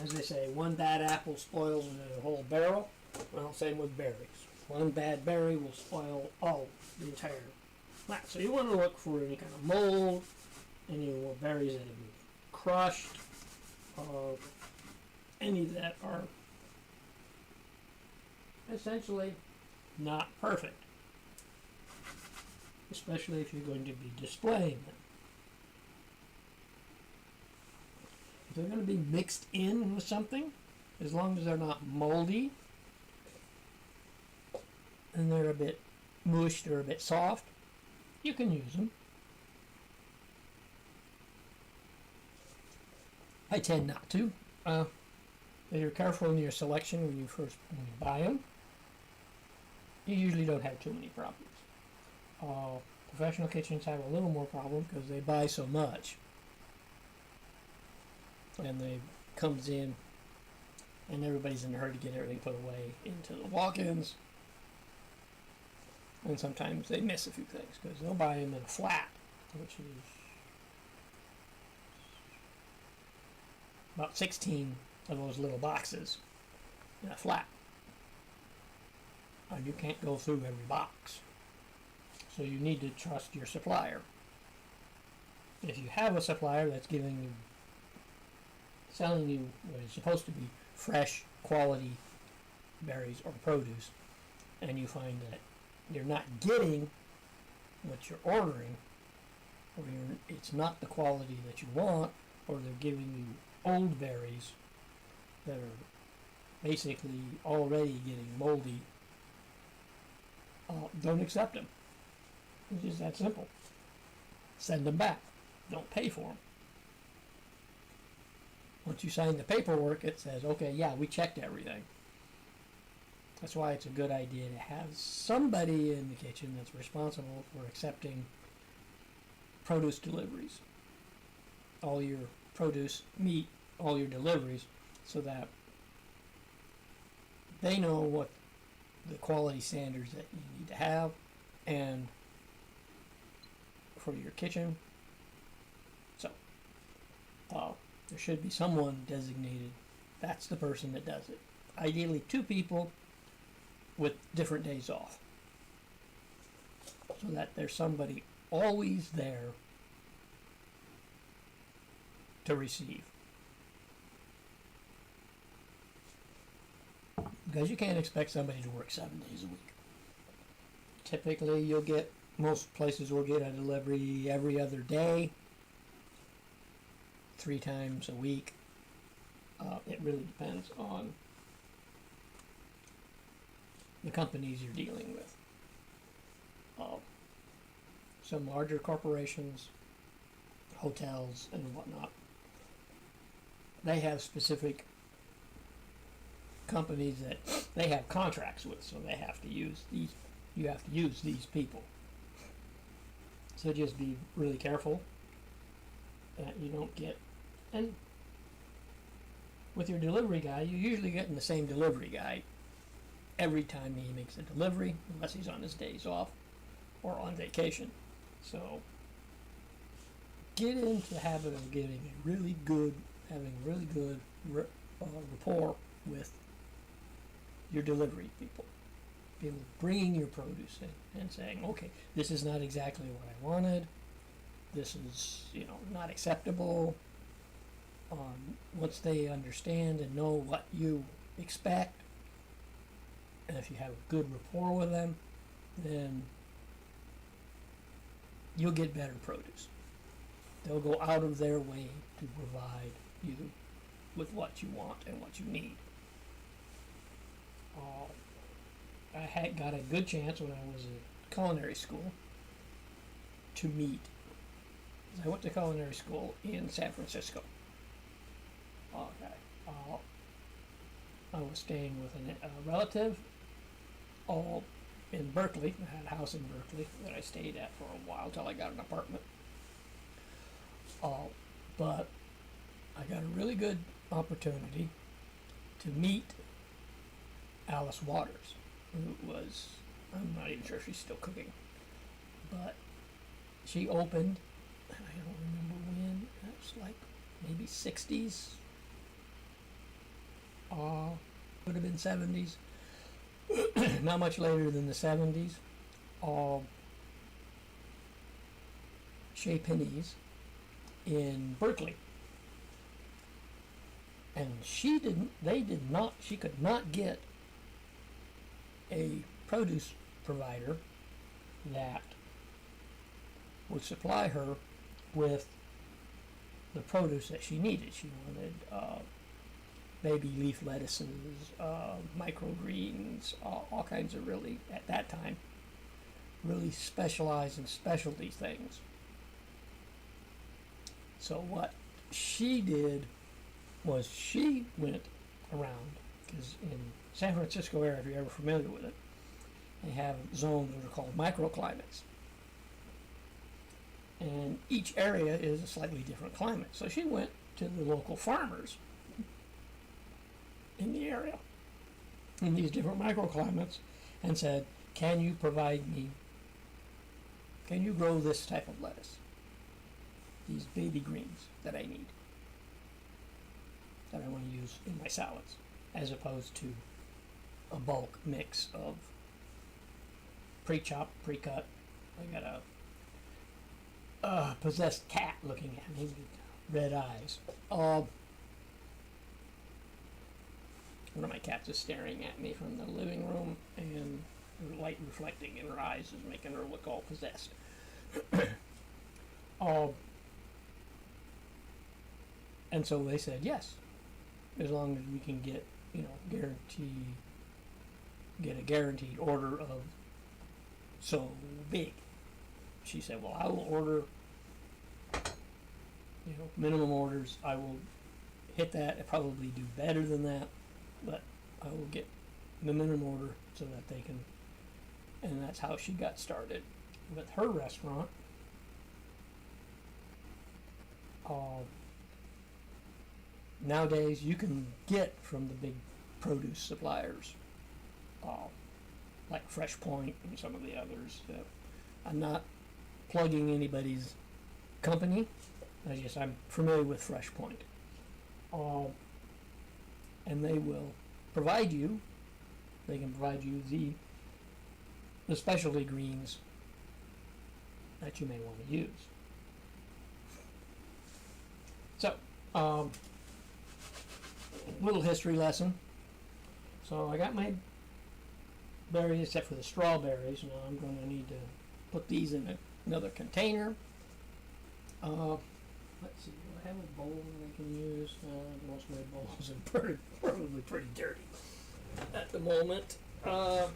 As they say, one bad apple spoils the whole barrel. Well, same with berries. One bad berry will spoil the entire plant. So you want to look for any kind of mold, any berries that have been crushed, any that are essentially not perfect, especially if you're going to be displaying them. If they're going to be mixed in with something, as long as they're not moldy and they're a bit mushed or a bit soft, you can use them. I tend not to. If you're careful in your selection when you buy them, you usually don't have too many problems. Professional kitchens have a little more problem because they buy so much, and they comes in, and everybody's in a hurry to get everything put away into the walk-ins, and sometimes they miss a few things because they'll buy them in a flat, which is about 16 of those little boxes in a flat. You can't go through every box, so you need to trust your supplier. If you have a supplier that's selling you what is supposed to be fresh, quality berries or produce, and you find that you're not getting what you're ordering, or it's not the quality that you want, or they're giving you old berries that are basically already getting moldy, don't accept them. It's just that simple. Send them back. Don't pay for them. Once you sign the paperwork, it says, okay, yeah, we checked everything. That's why it's a good idea to have somebody in the kitchen that's responsible for accepting produce deliveries. All your produce, meat, all your deliveries, so that they know what the quality standards that you need to have, and for your kitchen. So there should be someone designated. That's the person that does it. Ideally 2 people with different days off, so that there's somebody always there to receive. Because you can't expect somebody to work 7 days a week. Typically, most places will get a delivery every other day, 3 times a week. It really depends on the companies you're dealing with. Uh, some larger corporations, hotels, and whatnot, they have specific companies that they have contracts with, so they have to use these. You have to use these people. So just be really careful that you don't get. And with your delivery guy, you're usually getting the same delivery guy every time he makes a delivery, unless he's on his days off or on vacation. So get into the habit of having really good rapport with your delivery people. People bringing your produce in and saying, okay, this is not exactly what I wanted. This is, not acceptable. Once they understand and know what you expect, and if you have a good rapport with them, then you'll get better produce. They'll go out of their way to provide you with what you want and what you need. I had got a good chance when I was at culinary school to meet. I went to culinary school in San Francisco. Okay. I was staying with a relative in Berkeley. I had a house in Berkeley that I stayed at for a while till I got an apartment. But I got a really good opportunity to meet Alice Waters, who was, I'm not even sure if she's still cooking, but she opened, I don't remember when, it was like maybe 60s, would have been 70s, not much later than the 70s. Chez Panisse in Berkeley. And she could not get a produce provider that would supply her with the produce that she needed. She wanted baby leaf lettuces, microgreens, all kinds of really, at that time, really specialized and specialty things. So what she did was she went around, because in San Francisco area, if you're ever familiar with it, they have zones that are called microclimates. And each area is a slightly different climate. So she went to the local farmers in the area, in these different microclimates, and said, can you grow this type of lettuce? These baby greens that I need, that I want to use in my salads, as opposed to a bulk mix of pre-chopped, pre-cut. I got a possessed cat looking at me with red eyes. One of my cats is staring at me from the living room, and the light reflecting in her eyes is making her look all possessed. And so they said yes, as long as we can get a guaranteed order of so big. She said, well, I will order minimum orders. I will hit that. I probably do better than that, but I will get the minimum order so that they can. And that's how she got started with her restaurant. Nowadays, you can get from the big produce suppliers, like Fresh Point and some of the others. I'm not plugging anybody's company. I'm familiar with Fresh Point. And they will provide you. They can provide you the specialty greens that you may want to use. So, little history lesson. So I got my berries, except for the strawberries. Now I'm going to need to put these in another container. Let's see, do I have a bowl that I can use? Most of my bowls are probably pretty dirty at the moment. Don't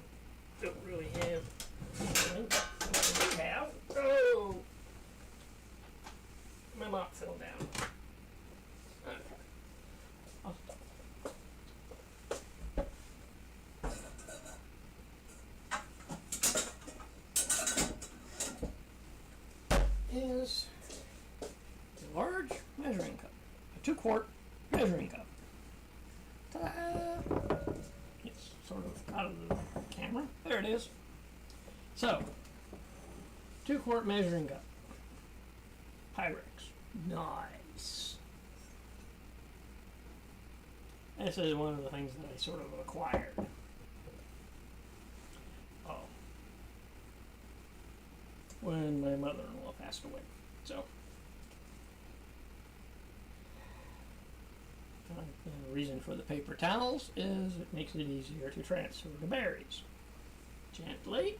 really have one. have. Oh! My mop fell down. Okay. I'll stop. Is a large measuring cup, a 2-quart measuring cup. Ta-da! It's sort of out of the camera. There it is. So, 2-quart measuring cup. Pyrex. Nice. This is one of the things that I sort of acquired. Oh. When my mother-in-law passed away. So. The reason for the paper towels is it makes it easier to transfer the berries. Gently.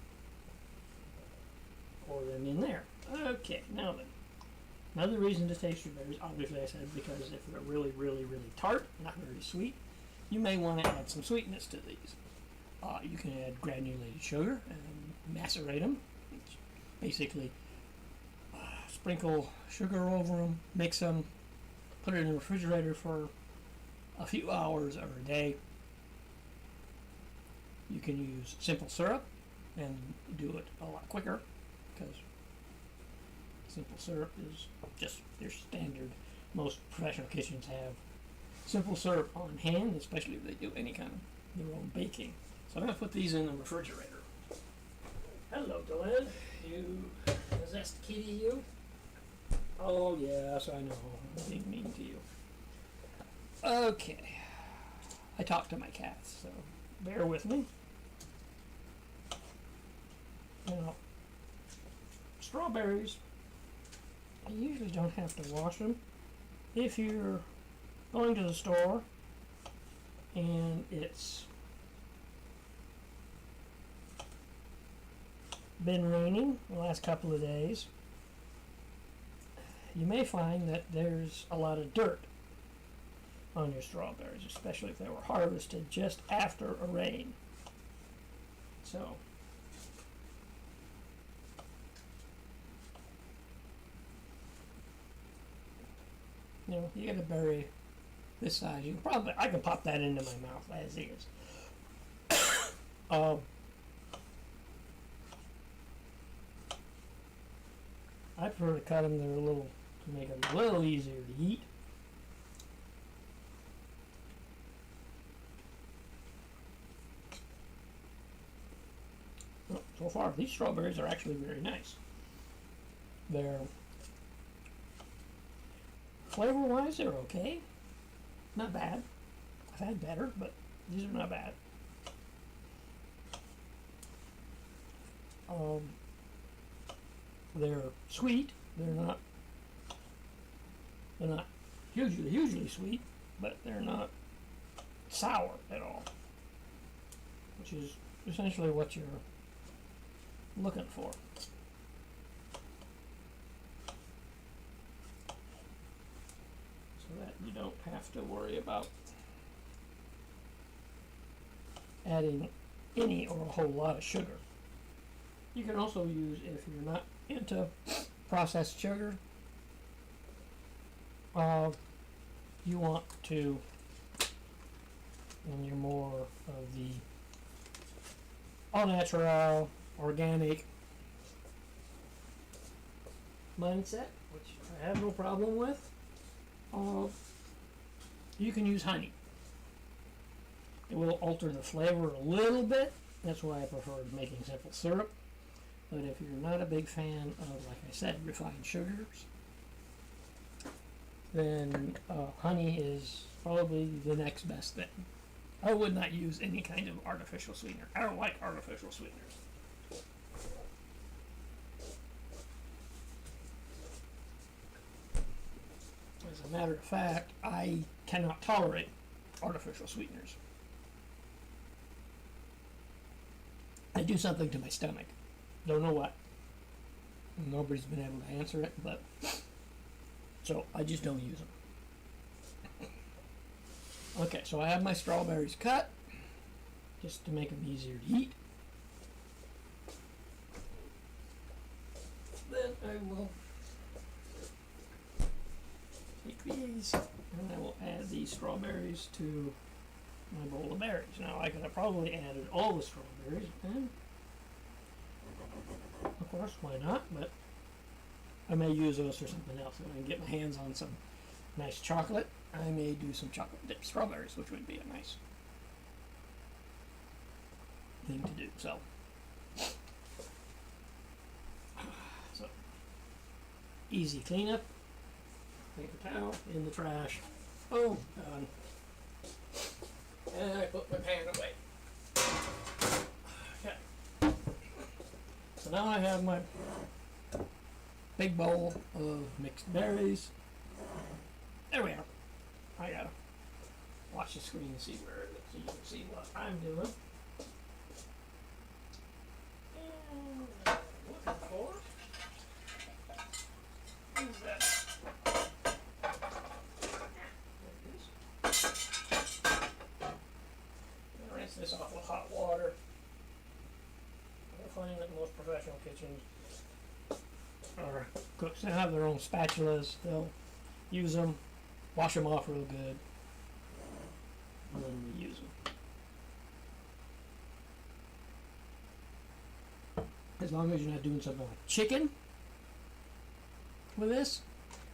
Pour them in there. Okay, now then. Another reason to taste your berries, obviously I said, because if they're really, really, really tart, not very sweet, you may want to add some sweetness to these. You can add granulated sugar and macerate them. It's basically sprinkle sugar over them, mix them, put it in the refrigerator for a few hours or a day. You can use simple syrup and do it a lot quicker because simple syrup is just their standard. Most professional kitchens have simple syrup on hand, especially if they do any kind of their own baking. So I'm going to put these in the refrigerator. Hello, Delenn. You possessed kitty, you? Oh, yes, I know. I'm being mean to you. Okay. I talk to my cats, so bear with me. Now, strawberries, you usually don't have to wash them. If you're going to the store and it's been raining the last couple of days, you may find that there's a lot of dirt on your strawberries, especially if they were harvested just after a rain. So, you know, you get a berry this size, you can probably, I can pop that into my mouth as is. I prefer to cut them, they're a little, to make them a little easier to eat. Well, so far, these strawberries are actually very nice. They're, flavor-wise, they're okay. Not bad. I've had better, but these are not bad. They're sweet. They're not hugely sweet, but they're not sour at all, which is essentially what you're looking for. So that you don't have to worry about adding any or a whole lot of sugar. You can also use, if you're not into processed sugar, you want to, and you're more of the all natural, organic mindset, which I have no problem with, you can use honey. It will alter the flavor a little bit. That's why I prefer making simple syrup. But if you're not a big fan of, like I said, refined sugars, then honey is probably the next best thing. I would not use any kind of artificial sweetener. I don't like artificial sweeteners. As a matter of fact, I cannot tolerate artificial sweeteners. They do something to my stomach. Don't know what. Nobody's been able to answer it, but so I just don't use them. Okay, so I have my strawberries cut just to make them easier to eat. I will take these and I will add these strawberries to my bowl of berries. Now I could have probably added all the strawberries, and of course, why not? But I may use those for something else. When I get my hands on some nice chocolate, I may do some chocolate dipped strawberries, which would be a nice thing to do. So easy cleanup. Paper towel in the trash. Boom, done. And I put my pan away. Okay. So now I have my big bowl of mixed berries. There we are. I gotta watch the screen and see where it is so you can see what I'm doing. And looking for what is that? There it is. I'm gonna rinse this off with hot water. I find that most professional kitchens or cooks, they have their own spatulas. They'll use them, wash them off real good, and then reuse them. As long as you're not doing something like chicken with this,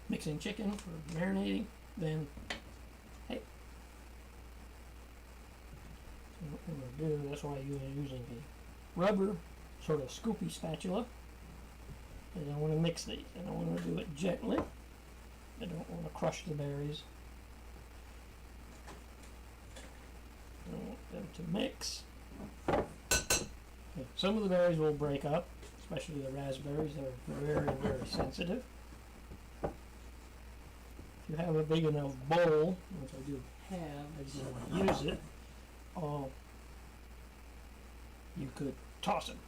mixing chicken for marinating, then hey. So what I'm going to do, that's why I'm using a rubber sort of scoopy spatula. And I want to mix these, and I want to do it gently. I don't want to crush the berries. I want them to mix. Okay. Some of the berries will break up, especially the raspberries. They're very, very sensitive. If you have a big enough bowl, which I do have, I just don't want to use it, you could toss them.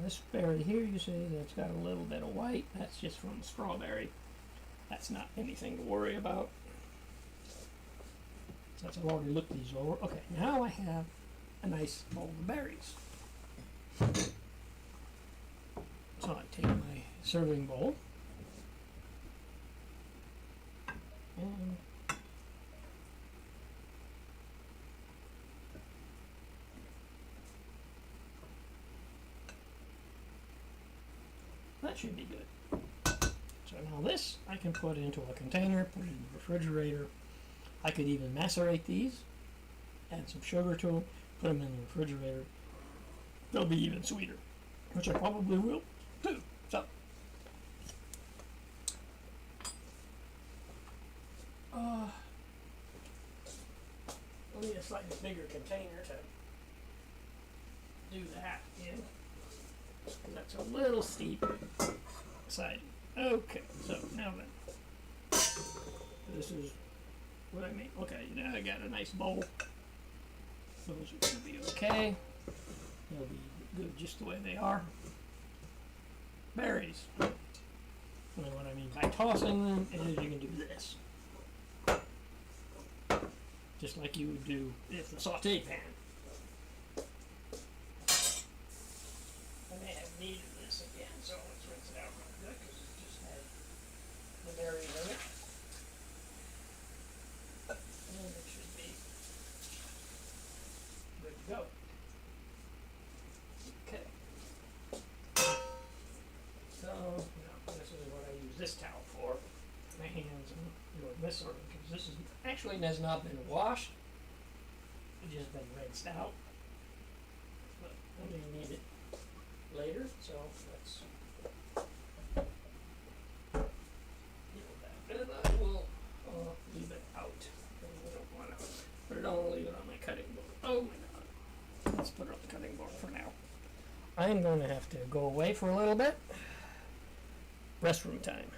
This berry here, you see, that's got a little bit of white. That's just from the strawberry. That's not anything to worry about. Since I've already looked these over. Okay, now I have a nice bowl of berries. So I take my serving bowl and that should be good. So now this I can put into a container, put it in the refrigerator. I could even macerate these, add some sugar to them, put them in the refrigerator. They'll be even sweeter, which I probably will too. So I need a slightly bigger container to do that in. That's a little steep side. Okay, so now then, this is what I mean. Okay, now I got a nice bowl. Those are going to be okay. They'll be good just the way they are. Berries. And what I mean by tossing them is you can do this. Just like you would do if the saute pan. I may have needed this again, so let's rinse it out real good because it just had the berries in it. And it should be good to go. Okay. So, now this is what I use this towel for. My hands and doing this sort of, because this is actually has not been washed. It's just been rinsed out. But I may need it later, so let's deal with that. And I will leave it out. I don't want to, but I don't want to leave it on my cutting board. Oh my god. Let's put it on the cutting board for now. I'm going to have to go away for a little bit. Restroom time.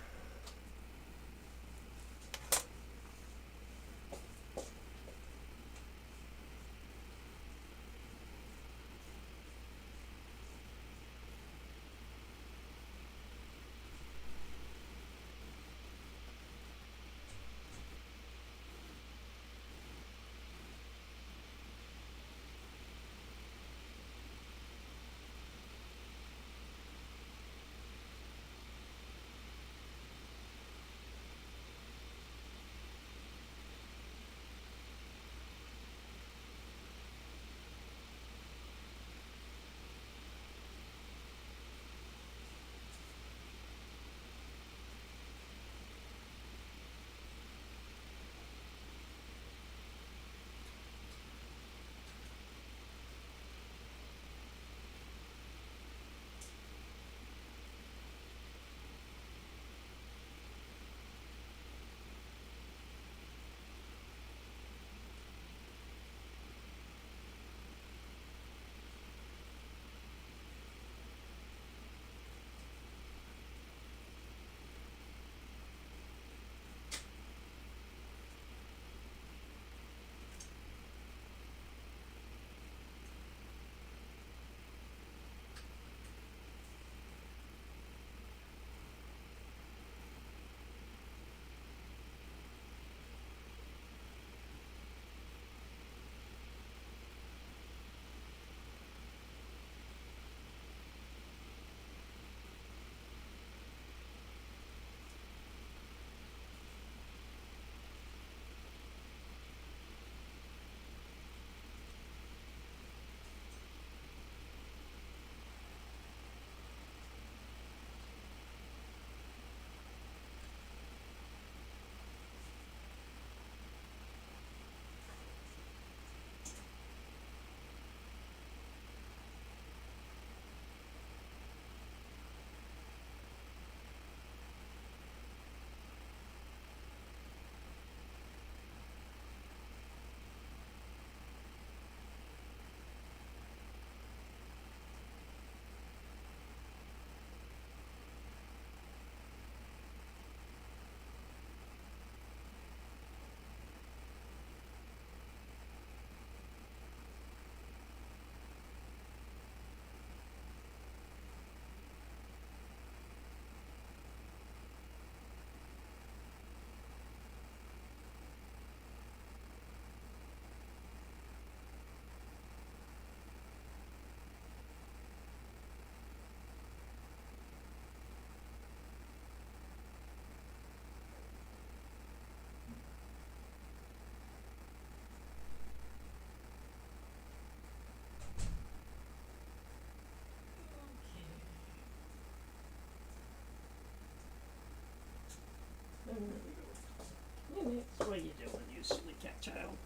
What are you doing, you silly cat child?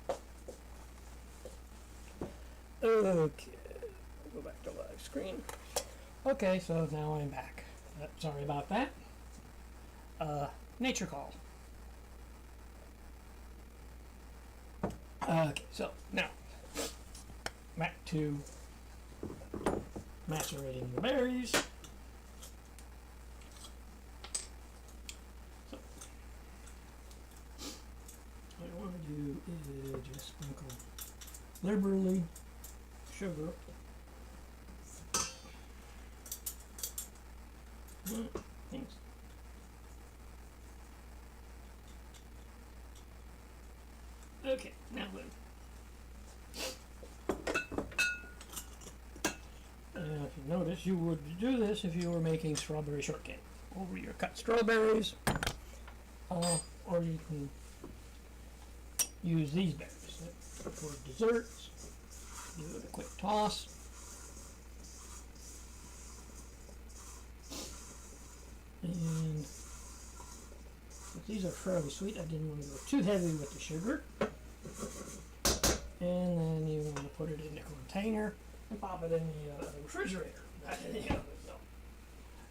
Okay, go back to live screen. Okay, so now I'm back. Sorry about that. Nature call. Okay, so now back to macerating the berries. So what I want to do is just sprinkle liberally sugar. Thanks. Okay, now then. If you notice, you would do this if you were making strawberry shortcake. Over your cut strawberries, or you can use these berries for desserts. Give it a quick toss. And these are fairly sweet. I didn't want to go too heavy with the sugar. And then you want to put it in a container and pop it in the refrigerator, not in the oven. No.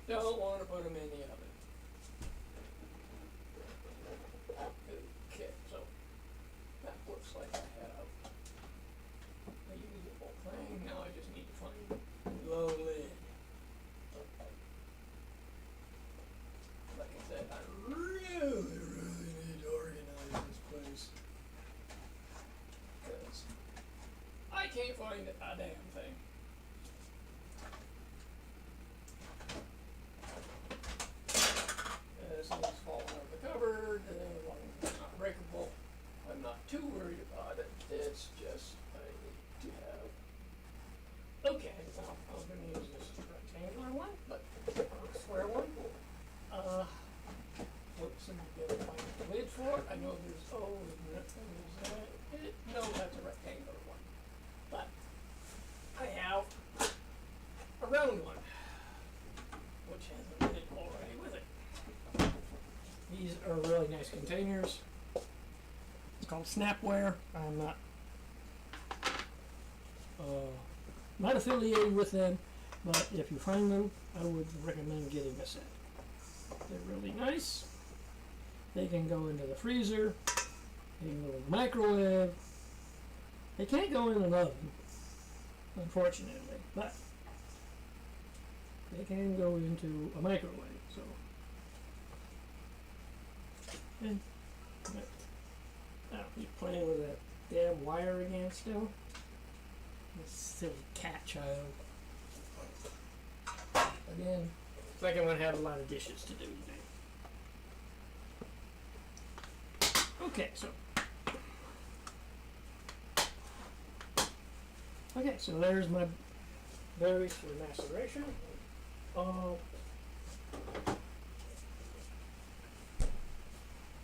Don't want to put them in the oven. Okay, so that looks like I have a usable thing. Now I just need to find the low lid. Like I said, I really need to organize this place. Because I can't find a damn thing. This thing's falling out of the cupboard, and it's not breakable. I'm not too worried about it. It's just I need to have. Okay, well, I'm going to use this rectangular one, but a square one. Oops, and you gotta find the lid for it. I know there's no, that's a rectangular one. But I have a round one, which has a lid already with it. These are really nice containers. It's called Snapware. I'm not affiliated with them, but if you find them, I would recommend getting a set. They're really nice. They can go into the freezer. They can go in the microwave. They can't go in an oven, unfortunately, but they can go into a microwave. So, and now he's playing with that damn wire again still. This silly cat child. Again, it's like I'm gonna have a lot of dishes to do today. Okay, so there's my berries for maceration.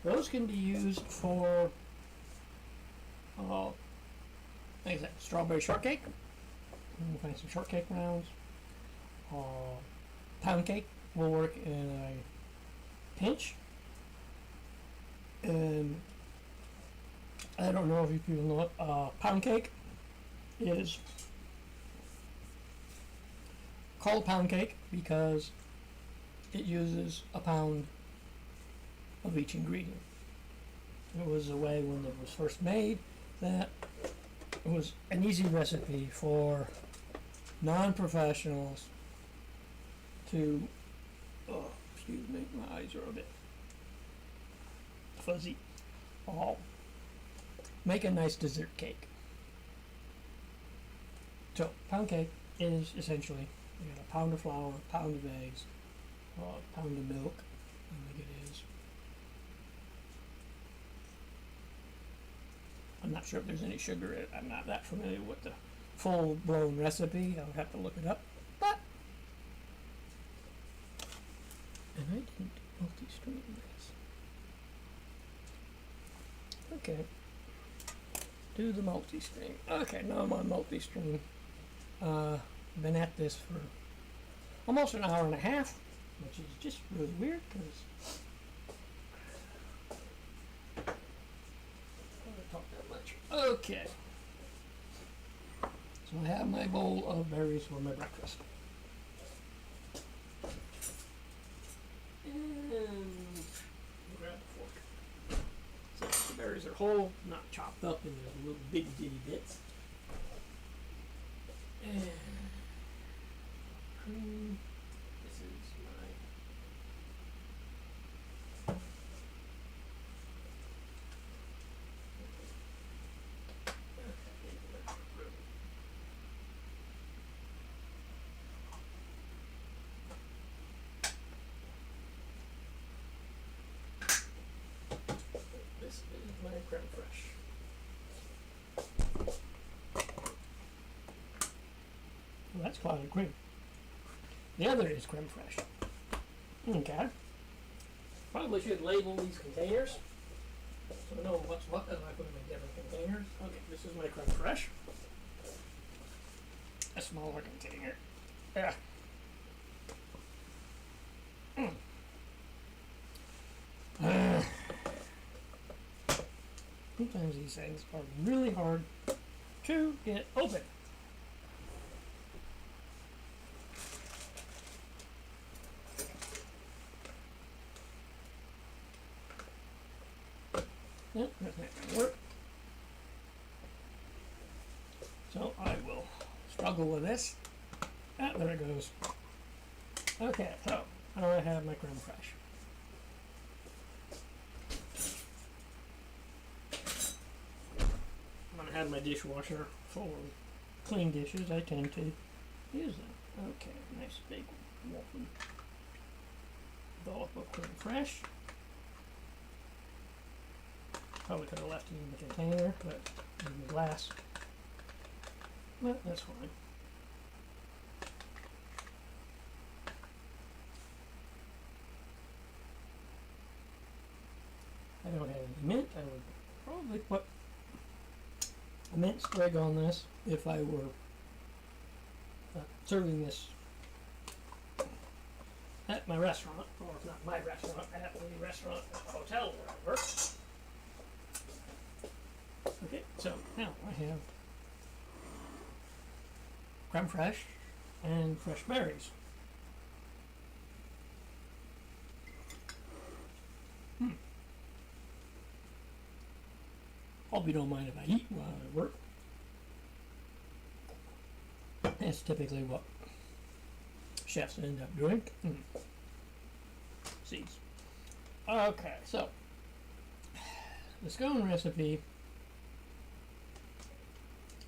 Those can be used for like that strawberry shortcake. You can find some shortcake rounds. Pound cake will work in a pinch. And I don't know if you people know it, pound cake is called pound cake because it uses a pound of each ingredient. It was a way when it was first made that it was an easy recipe for non-professionals to, excuse me, my eyes are a bit fuzzy. Make a nice dessert cake. So pound cake is essentially you got a pound of flour, a pound of eggs, a pound of milk, I think it is. I'm not sure if there's any sugar in it. I'm not that familiar with the full-blown recipe. I would have to look it up. But and I didn't multi-stream this. Okay. Do the multi-stream. Okay, now I'm on multi-stream. Been at this for almost an hour and a half, which is just really weird because Okay. So I have my bowl of berries for my breakfast. And grab a fork. So the berries are whole, not chopped up into little bitty bitty bits. And cream. This is my this is my creme fraiche. Well, that's clotted cream. The other is creme fraiche. Okay. Probably should label these containers so I know what's what as I put them in different containers. Okay, this is my creme fraiche. A smaller container. Yeah. Sometimes these things are really hard to get open. Yep, that's not gonna work. So I will struggle with this. Ah, there it goes. Okay, so now I have my creme fraiche. I'm gonna have my dishwasher full of clean dishes. I tend to use them. Okay, nice big whopping dollop of creme fraiche. Probably could have left it in the container, but in the glass. But that's fine. I don't have any mint. I would probably put a mint sprig on this if I were serving this at my restaurant, or if not my restaurant, at the restaurant at the hotel where I work. Okay, so now I have creme fraiche and fresh berries. Hope you don't mind if I eat while I work. That's typically what chefs end up doing. Seeds. Okay, so the scone recipe.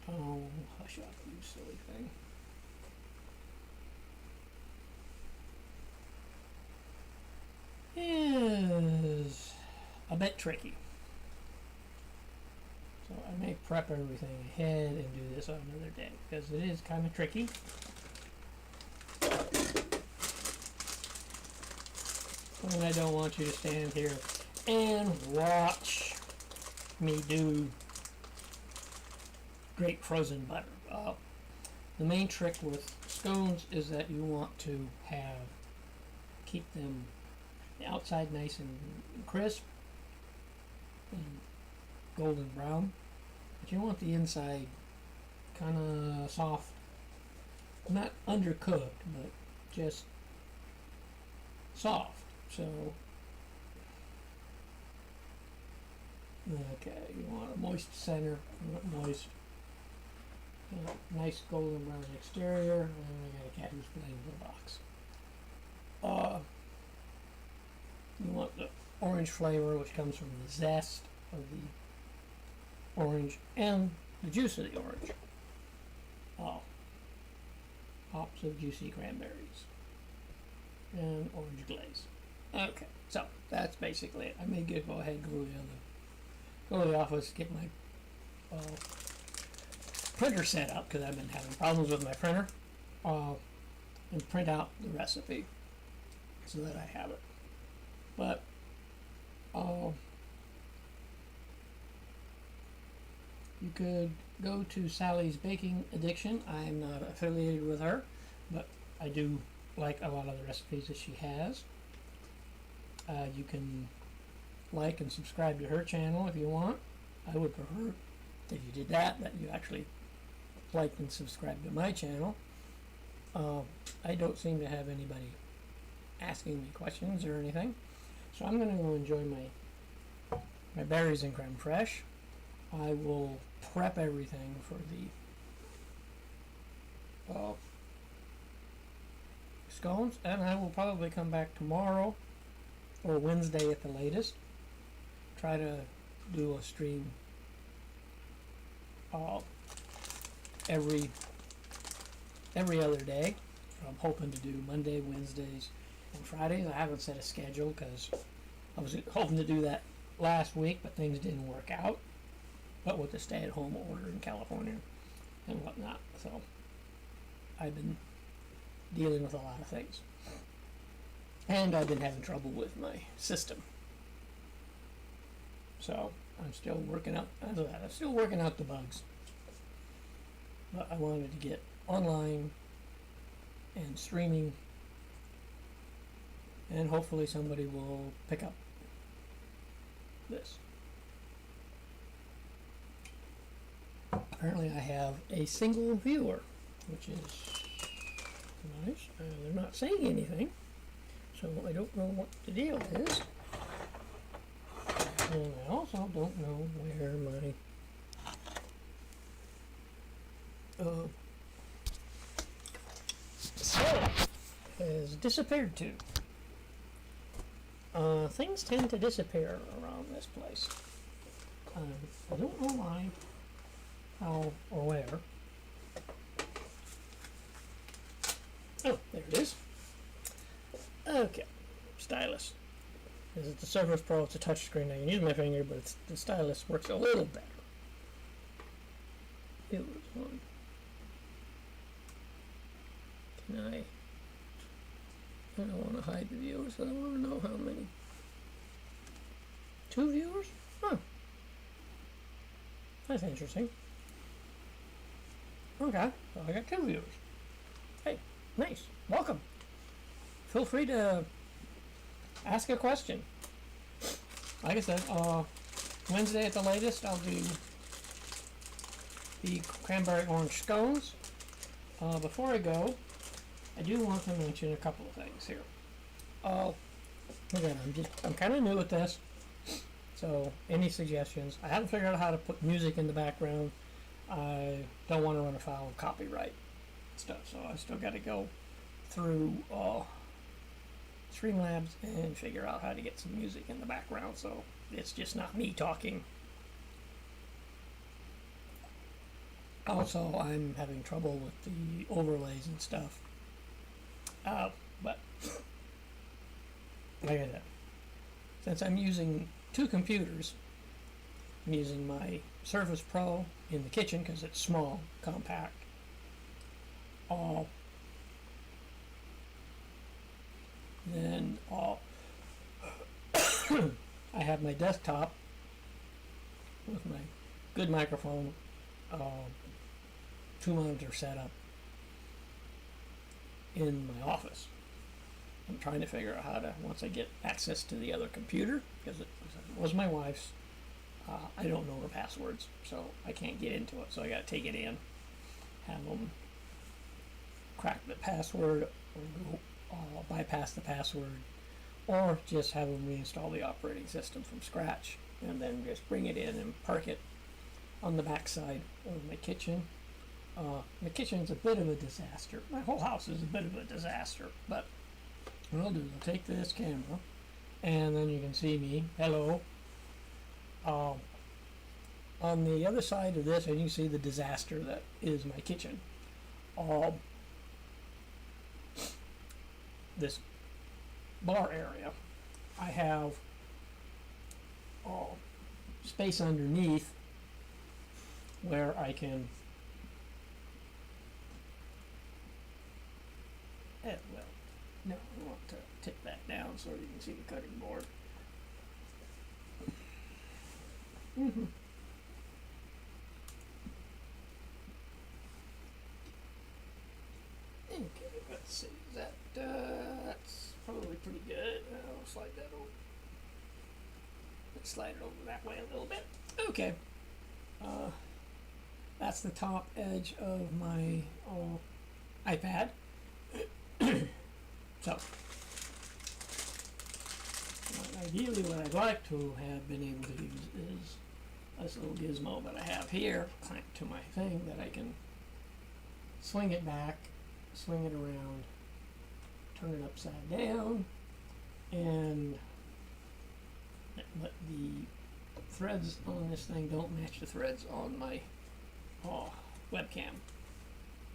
Oh, hush up, you silly thing. Is a bit tricky. So I may prep everything ahead and do this on another day because it is kind of tricky. And I don't want you to stand here and watch me do great frozen butter. The main trick with scones is that you want to keep them the outside nice and crisp and golden brown, but you want the inside kind of soft, not undercooked, but just soft. So, okay, you want a moist center, moist, nice golden brown exterior, and I got a cat who's playing with a box. You want the orange flavor, which comes from the zest of the orange and the juice of the orange. Pops of juicy cranberries and orange glaze. Okay, so that's basically it. I may go ahead and go to the office, get my printer set up because I've been having problems with my printer, and print out the recipe so that I have it. But you could go to Sally's Baking Addiction. I'm not affiliated with her, but I do like a lot of the recipes that she has. You can like and subscribe to her channel if you want. I would prefer if you did that you actually liked and subscribed to my channel. I don't seem to have anybody asking me questions or anything, so I'm going to go enjoy my berries and creme fraiche. I will prep everything for the scones, and I will probably come back tomorrow or Wednesday at the latest. Try to do a stream every other day. I'm hoping to do Monday, Wednesdays, and Fridays. I haven't set a schedule because I was hoping to do that last week, but things didn't work out. But with the stay-at-home order in California and whatnot, so I've been dealing with a lot of things, and I've been having trouble with my system. So I'm still working out. I'm still working out the bugs, but I wanted to get online and streaming, and hopefully somebody will pick up this. Apparently I have a single viewer, which is nice. They're not saying anything, so I don't know what the deal is. And I also don't know where my cell has disappeared to. Things tend to disappear around this place. I don't know why, how, or where. Oh, there it is. Okay, stylus. This is the Surface Pro. It's a touchscreen. I can use my finger, but the stylus works a little better. It was one. Can I don't want to hide the viewers, but I want to know how many. 2 viewers? Huh. That's interesting. Okay, so I got 2 viewers. Hey, nice. Welcome. Feel free to ask a question. Like I said, Wednesday at the latest, I'll do the cranberry orange scones. Before I go, I do want to mention a couple of things here. Again, I'm kind of new at this, so any suggestions? I haven't figured out how to put music in the background. I don't want to run afoul of copyright stuff, so I still got to go through Streamlabs and figure out how to get some music in the background, so it's just not me talking. Also, I'm having trouble with the overlays and stuff. But like I said, since I'm using 2 computers, I'm using my Surface Pro in the kitchen because it's small, compact. Then I have my desktop with my good microphone, 2 monitor setup in my office. I'm trying to figure out how to, once I get access to the other computer, because it was my wife's, I don't know her passwords, so I can't get into it, so I got to take it in, have them crack the password, or go, bypass the password, or just have them reinstall the operating system from scratch, and then just bring it in and park it on the back side of my kitchen. My kitchen's a bit of a disaster. My whole house is a bit of a disaster, but what I'll do is I'll take this camera, and then you can see me. Hello. On the other side of this, and you can see the disaster that is my kitchen. This bar area, I have space underneath where I can well, no, I want to tip that down so you can see the cutting board. Okay, let's see. That's probably pretty good. I'll slide that over. Let's slide it over that way a little bit. Okay. That's the top edge of my iPad. So, ideally what I'd like to have been able to use is this little gizmo that I have here clamped to my thing that I can swing it back, swing it around, turn it upside down, and but the threads on this thing don't match the threads on my webcam.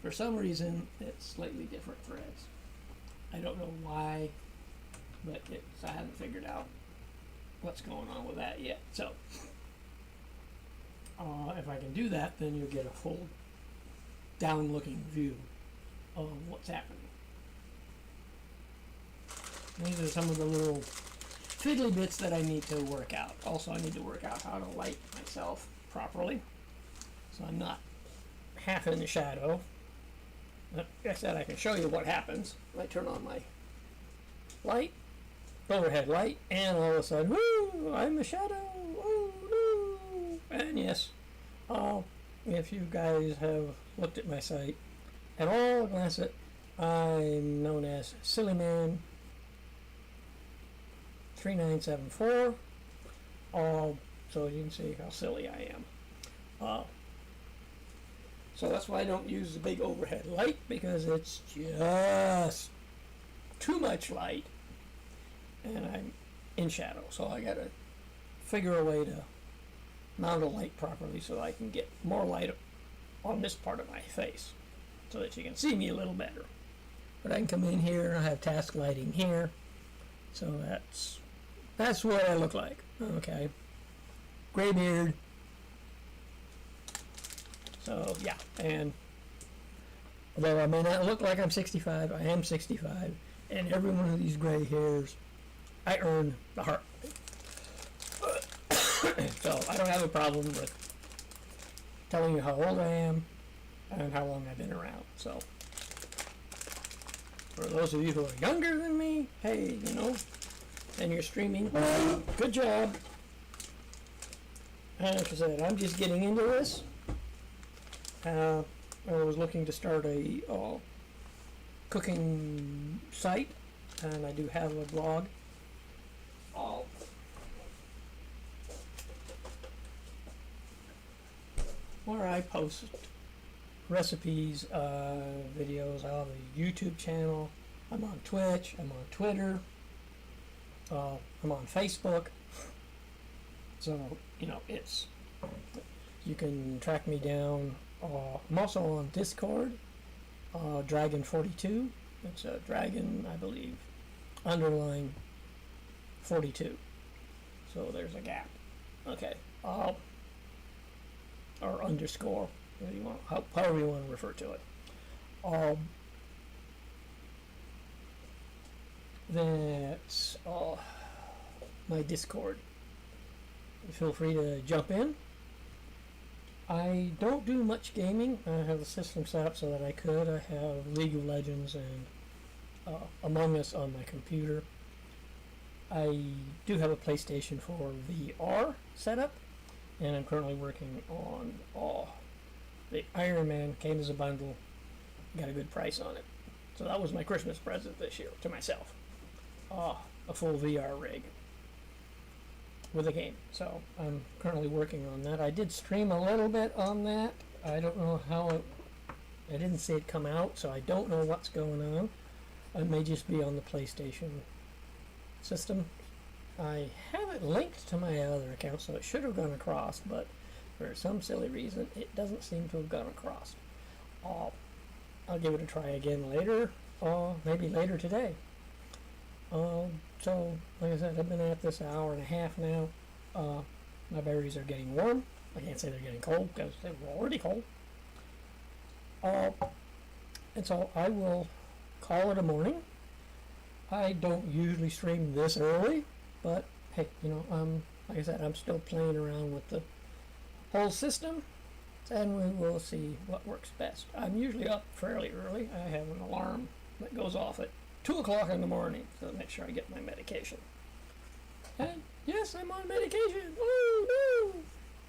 For some reason, it's slightly different threads. I don't know why, but I haven't figured out what's going on with that yet. So, if I can do that, then you'll get a full down-looking view of what's happening. These are some of the little fiddly bits that I need to work out. Also, I need to work out how to light myself properly, so I'm not half in the shadow. Like I said, I can show you what happens. I turn on my light, overhead light, and all of a sudden, woo, I'm a shadow, oh no. And yes, if you guys have looked at my site at all, glance it, I'm known as Sillyman3974, so you can see how silly I am. So that's why I don't use the big overhead light, because it's just too much light and I'm in shadow. So I gotta figure a way to mount a light properly so I can get more light on this part of my face so that you can see me a little better. But I can come in here, I have task lighting here, so that's what I look like. Okay, gray beard. So yeah, and although I may not look like I'm 65, I am 65, and every one of these gray hairs, I earn the heart. So I don't have a problem with telling you how old I am and how long I've been around. So for those of you who are younger than me, hey, you know, and you're streaming, good job. And like I said, I'm just getting into this. I was looking to start a cooking site, and I do have a blog. Where I post recipes, videos. I have a YouTube channel. I'm on Twitch. I'm on Twitter. I'm on Facebook. So, you know, you can track me down. I'm also on Discord, Dragon42. It's a dragon, I believe, _42. So there's a gap. Okay. Or underscore, however you want to refer to it. That's my Discord. Feel free to jump in. I don't do much gaming. I have the system set up so that I could. I have League of Legends and Among Us on my computer. I do have a PlayStation 4 VR setup, and I'm currently working on the Iron Man. Came as a bundle, got a good price on it. So that was my Christmas present this year to myself. A full VR rig with a game. So I'm currently working on that. I did stream a little bit on that. I don't know how I didn't see it come out, so I don't know what's going on. It may just be on the PlayStation system. I have it linked to my other account, so it should have gone across, but for some silly reason it doesn't seem to have gone across. I'll give it a try again later, maybe later today. So, like I said, I've been at this an hour and a half now. My berries are getting warm. I can't say they're getting cold because they were already cold. And so I will call it a morning. I don't usually stream this early, but hey, you know, like I said, I'm still playing around with the whole system, and we will see what works best. I'm usually up fairly early. I have an alarm that goes off at 2 o'clock in the morning to make sure I get my medication. And yes, I'm on medication. Oh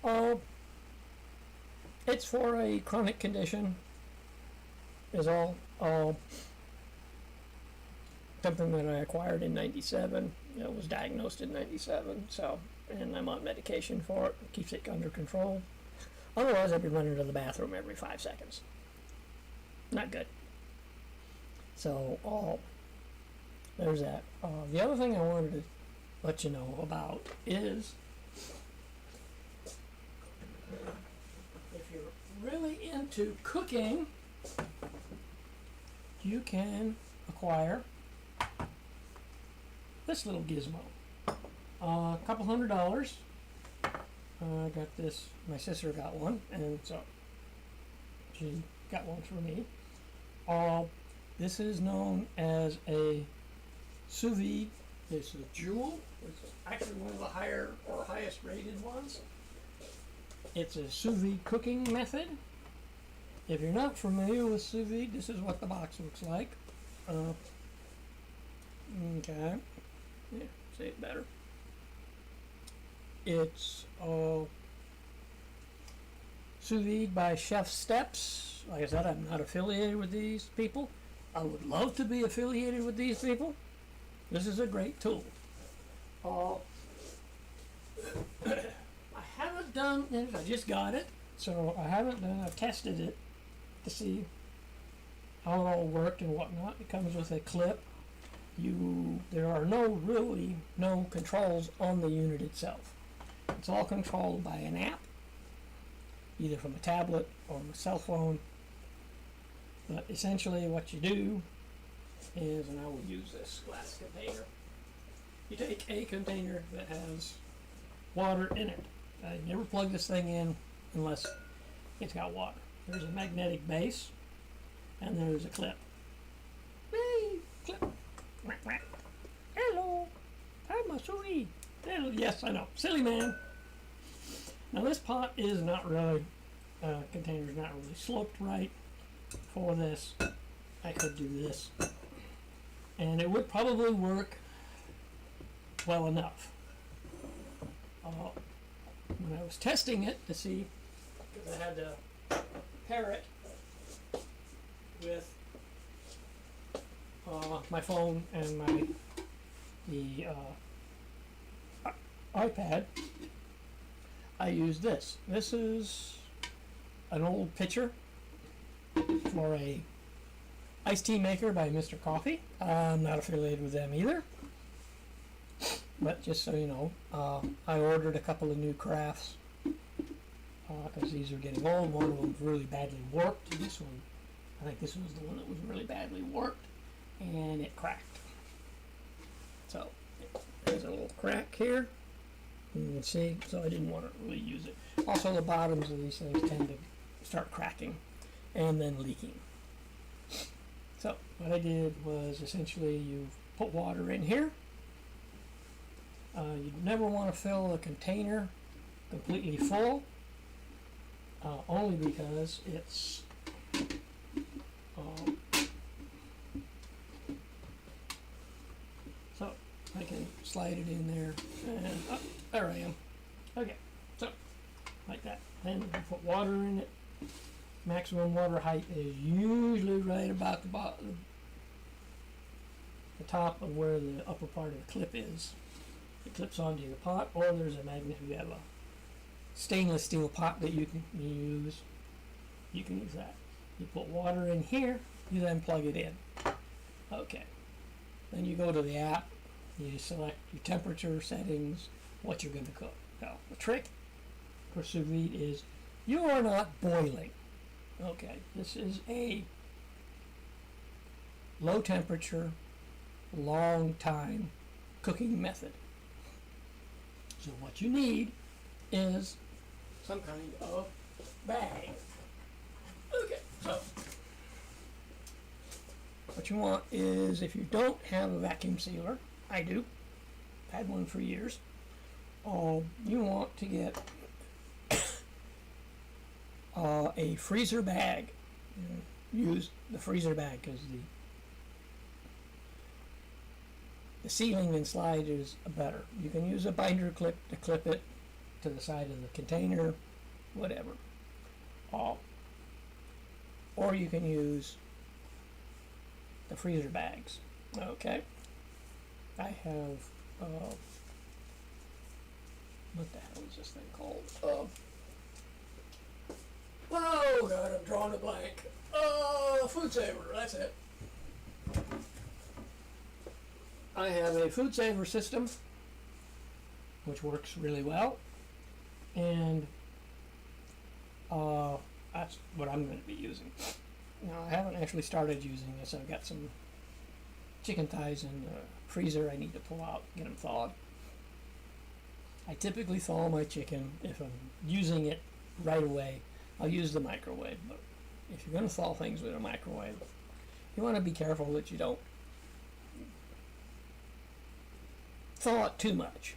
no! It's for a chronic condition, is all. Something that I acquired in '97. It was diagnosed in '97, so, and I'm on medication for it. It keeps it under control. Otherwise, I'd be running to the bathroom every 5 seconds. Not good. So, there's that. The other thing I wanted to let you know about is, if you're really into cooking, you can acquire this little gizmo. A couple $100. I got this, my sister got one, and so she got one for me. This is known as a sous vide. It's a Joule. It's actually one of the higher or highest rated ones. It's a sous vide cooking method. If you're not familiar with sous vide, this is what the box looks like. Okay. Yeah, say it better. It's sous vide by Chef Steps. Like I said, I'm not affiliated with these people. I would love to be affiliated with these people. This is a great tool. I haven't done it. I just got it, so I've tested it to see how it all worked and whatnot. It comes with a clip. There are no controls on the unit itself. It's all controlled by an app, either from a tablet or a cell phone. But essentially what you do is, and I will use this glass container, you take a container that has water in it. I never plug this thing in unless it's got water. There's a magnetic base, and there's a clip. Whee! Clip. Hello, I'm a sous vide. Yes, I know. Silly man. Now this pot is not really, container's not really sloped right for this. I could do this, and it would probably work well enough. When I was testing it to see, because I had to pair it with my phone and the iPad, I used this. This is an old pitcher for a iced tea maker by Mr. Coffee. I'm not affiliated with them either. But just so you know, I ordered a couple of new crafts because these are getting old. One of them really badly warped. This one, I think this was the one that was really badly warped, and it cracked. So there's a little crack here. You can see, so I didn't want to really use it. Also, the bottoms of these things tend to start cracking and then leaking. So what I did was essentially you put water in here. You never want to fill a container completely full, only because it's so I can slide it in there, and there I am. Okay, so like that. Then you put water in it. Maximum water height is usually right about the top of where the upper part of the clip is. It clips onto the pot, or there's a magnet. If you have a stainless steel pot that you can use, you can use that. You put water in here, you then plug it in. Okay. Then you go to the app, you select your temperature settings, what you're going to cook. Now, the trick for sous vide is you are not boiling. Okay, this is a low temperature, long time cooking method. So what you need is some kind of bag. Okay, so what you want is, if you don't have a vacuum sealer, I do, I've had one for years, you want to get a freezer bag. Use the freezer bag because the sealing and slide is better. You can use a binder clip to clip it to the side of the container, whatever. Or you can use the freezer bags. Okay. I have, what the hell is this thing called? Oh God, I'm drawing a blank. Food saver, that's it. I have a food saver system, which works really well, and that's what I'm going to be using. Now, I haven't actually started using this. I've got some chicken thighs in the freezer I need to pull out, get them thawed. I typically thaw my chicken. If I'm using it right away, I'll use the microwave, but if you're going to thaw things with a microwave, you want to be careful that you don't thaw it too much,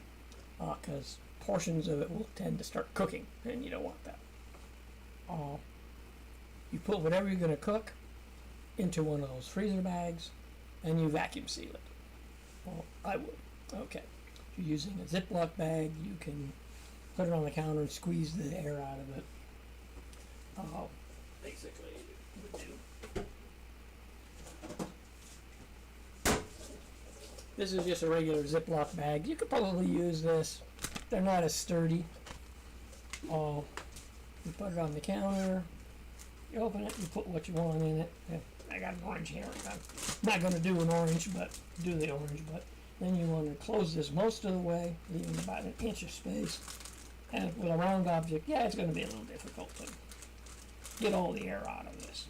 because portions of it will tend to start cooking, and you don't want that. You put whatever you're going to cook into one of those freezer bags, and you vacuum seal it. Well, I would. Okay. If you're using a Ziploc bag, you can put it on the counter and squeeze the air out of it. Basically, you would do. This is just a regular Ziploc bag. You could probably use this. They're not as sturdy. You put it on the counter. You open it. You put what you want in it. I got an orange here. I'm not going to do an orange, but do the orange. But then you want to close this most of the way, leaving about an inch of space. And with a round object, yeah, it's going to be a little difficult to get all the air out of this,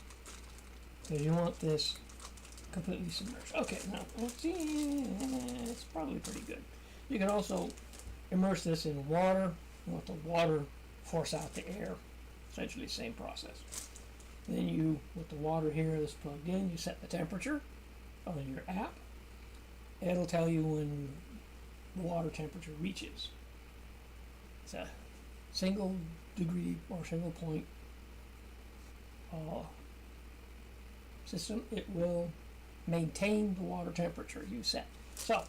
because you want this completely submerged. Okay, now let's see. It's probably pretty good. You can also immerse this in water. You want the water force out the air. Essentially, same process. Then you, with the water here that's plugged in, you set the temperature on your app. It'll tell you when the water temperature reaches. It's a single degree or single point system. It will maintain the water temperature you set. So,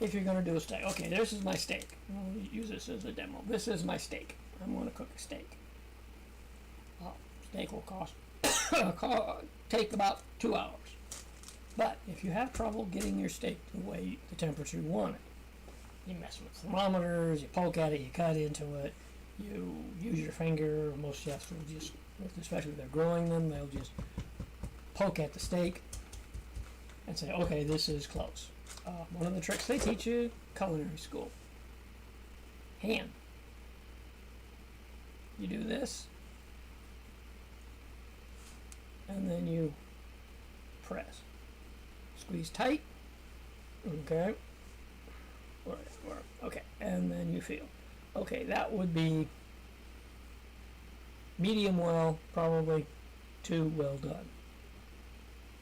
if you're going to do a steak, okay, this is my steak. I'll use this as a demo. This is my steak. I'm going to cook a steak. Steak will take about 2 hours. But if you have trouble getting your steak the way the temperature you want it, you mess with thermometers, you poke at it, you cut into it, you use your finger. Most chefs will just, especially if they're grilling them, they'll just poke at the steak and say, okay, this is close. One of the tricks they teach you, culinary school. Hand. You do this, and then you press. Squeeze tight. Okay. Okay, and then you feel. Okay, that would be medium well, probably, to well done.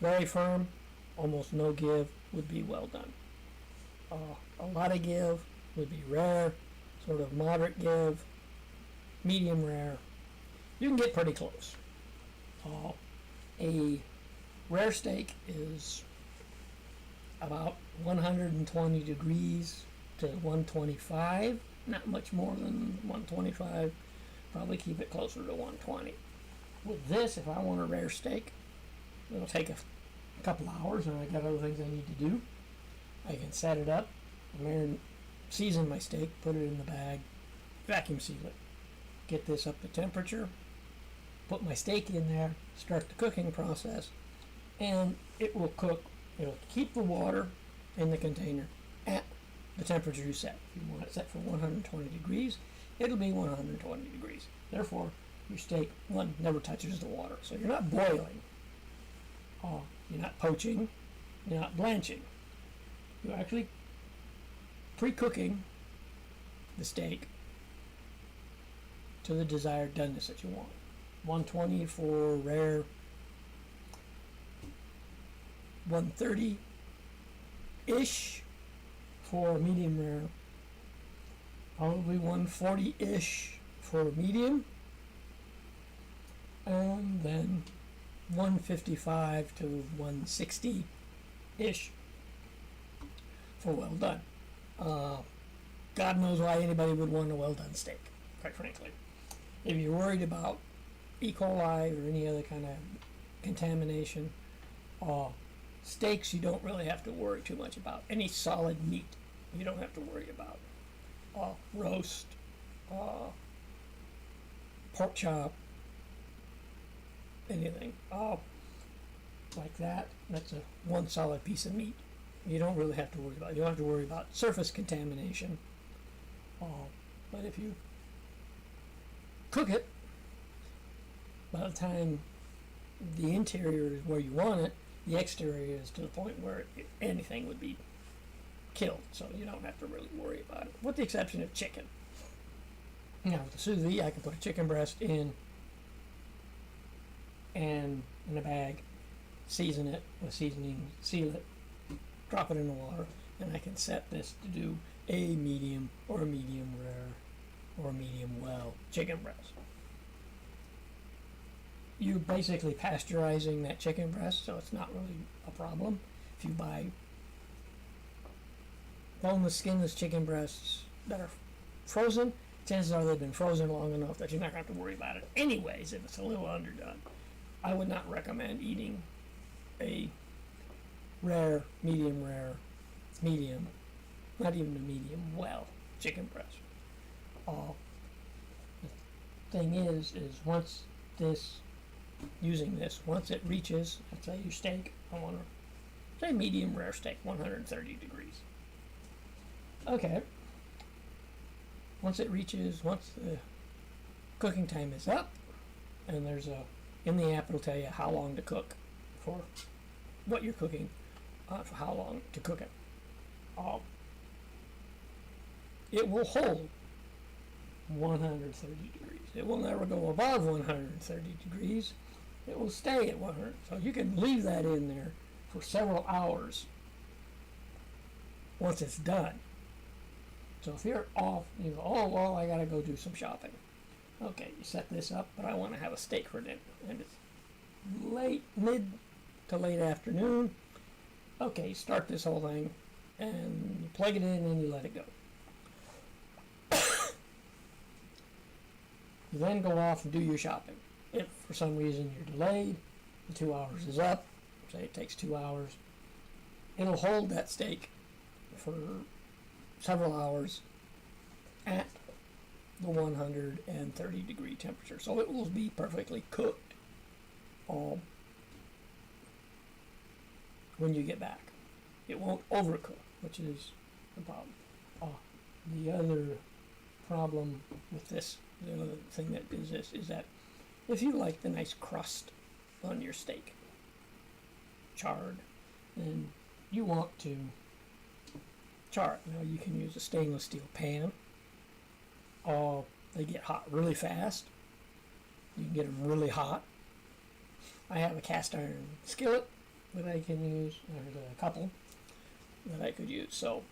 Very firm, almost no give, would be well done. A lot of give would be rare, sort of moderate give, medium rare. You can get pretty close. A rare steak is about 120 degrees to 125, not much more than 125, probably keep it closer to 120. With this, if I want a rare steak, it'll take a couple hours, and I got other things I need to do. I can set it up, season my steak, put it in the bag, vacuum seal it, get this up to temperature, put my steak in there, start the cooking process, and it will cook. It'll keep the water in the container at the temperature you set. If you want it set for 120 degrees, it'll be 120 degrees. Therefore, your steak, one, never touches the water. So you're not boiling. You're not poaching. You're not blanching. You're actually pre-cooking the steak to the desired doneness that you want. 120 for rare, 130-ish for medium rare, probably 140-ish for medium, and then 155 to 160-ish for well done. God knows why anybody would want a well done steak, quite frankly. If you're worried about E. coli or any other kind of contamination, steaks you don't really have to worry too much about. Any solid meat you don't have to worry about. Roast, pork chop, anything like that. That's a one solid piece of meat. You don't really have to worry about. You don't have to worry about surface contamination. But if you cook it, by the time the interior is where you want it, the exterior is to the point where anything would be killed. So you don't have to really worry about it, with the exception of chicken. Now with the sous vide, I can put a chicken breast in and in a bag, season it with seasoning, seal it, drop it in the water, and I can set this to do a medium or a medium rare or a medium well chicken breast. You're basically pasteurizing that chicken breast, so it's not really a problem. If you buy boneless, skinless chicken breasts that are frozen, chances are they've been frozen long enough that you're not going to have to worry about it anyways if it's a little underdone. I would not recommend eating a rare, medium, not even a medium well chicken breast. The thing is once once it reaches, let's say your steak, I want to say medium rare steak, 130 degrees. Okay. Once the cooking time is up, and in the app it'll tell you how long to cook for what you're cooking, for how long to cook it. It will hold 130 degrees. It will never go above 130 degrees. It will stay at 100. So you can leave that in there for several hours once it's done. So if you're off, you go, oh, well, I got to go do some shopping. Okay, you set this up, but I want to have a steak for dinner. And it's mid to late afternoon. Okay, start this whole thing, and you plug it in and you let it go. You then go off and do your shopping. If for some reason you're delayed, the 2 hours is up, say it takes 2 hours, it'll hold that steak for several hours at the 130 degree temperature. So it will be perfectly cooked when you get back. It won't overcook, which is the problem. The other problem with this, the other thing that is this, is that if you like the nice crust on your steak, charred, then you want to char it. Now you can use a stainless steel pan. They get hot really fast. You can get them really hot. I have a cast iron skillet that I can use. There's a couple that I could use, so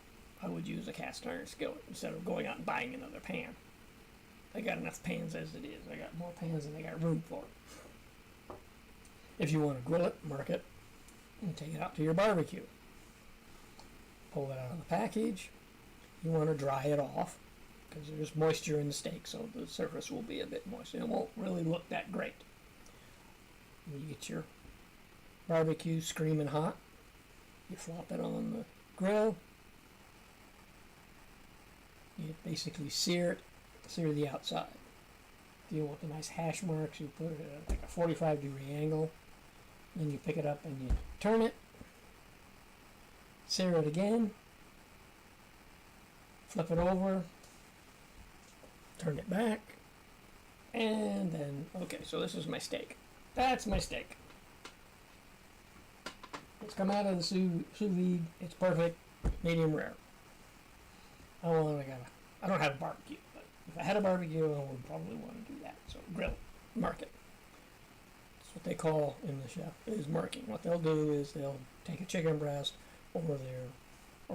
I would use a cast iron skillet instead of going out and buying another pan. I got enough pans as it is. I got more pans than I got room for. If you want to grill it, mark it, and take it out to your barbecue. Pull it out of the package. You want to dry it off because there's moisture in the steak, so the surface will be a bit moist. It won't really look that great. You get your barbecue screaming hot. You flop it on the grill. You basically sear the outside. If you want the nice hash marks, you put it at like a 45-degree angle. Then you pick it up and you turn it. Sear it again. Flip it over. Turn it back. And then, okay, so this is my steak. That's my steak. It's come out of the sous vide. It's perfect. Medium rare. I don't have a barbecue, but if I had a barbecue, I would probably want to do that. So grill, mark it. That's what they call in the chef is marking. What they'll do is they'll take a chicken breast or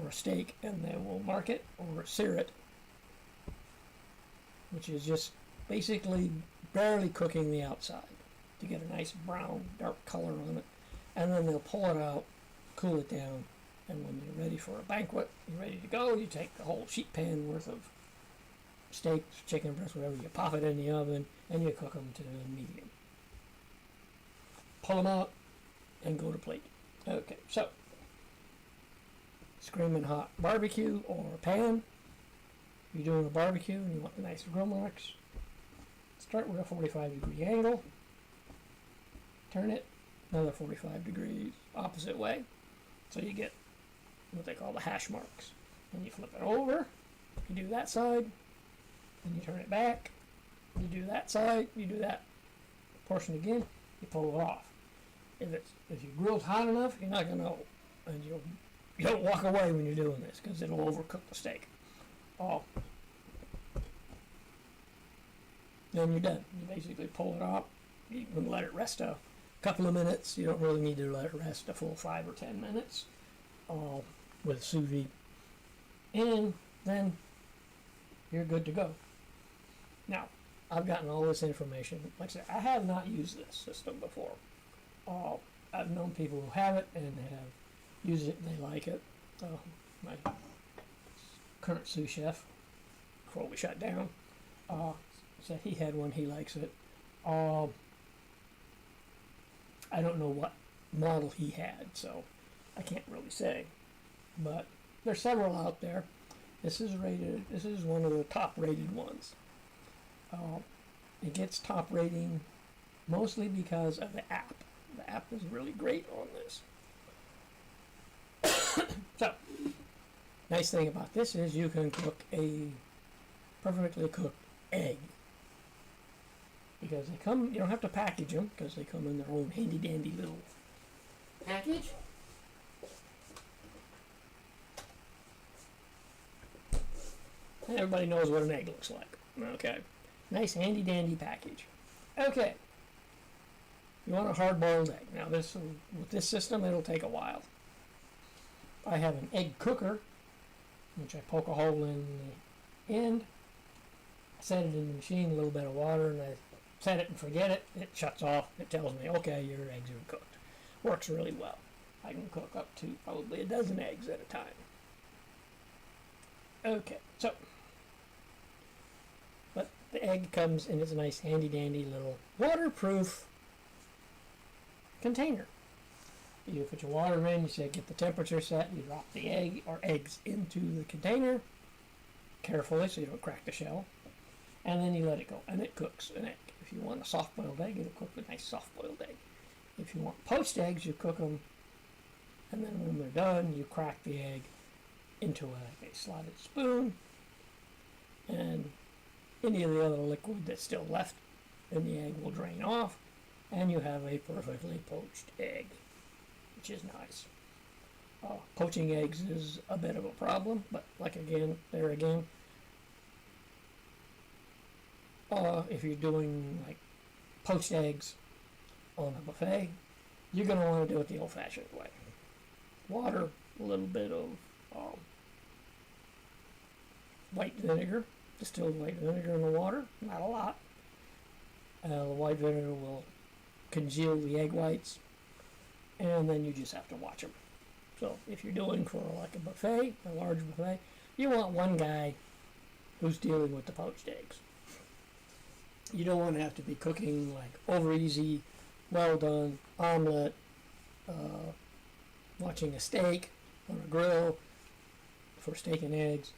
a steak, and they will mark it or sear it, which is just basically barely cooking the outside to get a nice brown, dark color on it, and then they'll pull it out, cool it down, and when you're ready for a banquet, you're ready to go, you take the whole sheet pan worth of steaks, chicken breasts, whatever, you pop it in the oven and you cook them to medium. Pull them out and go to plate. Okay, so screaming hot barbecue or pan. You're doing a barbecue and you want the nice grill marks. Start with a 45-degree angle. Turn it another 45 degrees opposite way, so you get what they call the hash marks. Then you flip it over. You do that side, and you turn it back. You do that side. You do that portion again. You pull it off. If your grill's hot enough, you're not gonna know, and you don't walk away when you're doing this because it'll overcook the steak. Oh. Then you're done. You basically pull it off. You can let it rest a couple of minutes. You don't really need to let it rest a full 5 or 10 minutes with sous vide. And then you're good to go. Now, I've gotten all this information. Like I said, I have not used this system before. I've known people who have it and have used it and they like it. My current sous chef, before we shut down, said he had one, he likes it. I don't know what model he had, so I can't really say. But there's several out there. This is one of the top rated ones. It gets top rating mostly because of the app. The app is really great on this. So, nice thing about this is you can cook a perfectly cooked egg. Because they come, you don't have to package them because they come in their own handy dandy little package. And everybody knows what an egg looks like. Okay. Nice handy dandy package. Okay. You want a hard boiled egg. Now with this system it'll take a while. I have an egg cooker, which I poke a hole in the end. I set it in the machine, a little bit of water, and I set it and forget it. It shuts off. It tells me, okay, your eggs are cooked. Works really well. I can cook up to probably a dozen eggs at a time. Okay, so, but the egg comes in its nice handy dandy little waterproof container. You put your water in, you say get the temperature set, you drop the egg or eggs into the container carefully so you don't crack the shell, and then you let it go, and it cooks an egg. If you want a soft-boiled egg, it'll cook a nice soft-boiled egg. If you want poached eggs, you cook them, and then when they're done, you crack the egg into a slotted spoon, and any of the other liquid that's still left in the egg will drain off, and you have a perfectly poached egg, which is nice. Poaching eggs is a bit of a problem, but like again, if you're doing like poached eggs on a buffet, you're going to want to do it the old-fashioned way. Water, a little bit of white vinegar, distilled white vinegar in the water, not a lot. The white vinegar will congeal the egg whites, and then you just have to watch them. So if you're doing for like a buffet, a large buffet, you want one guy who's dealing with the poached eggs. You don't want to have to be cooking like over easy, well done omelet, watching a steak on a grill for steak and eggs,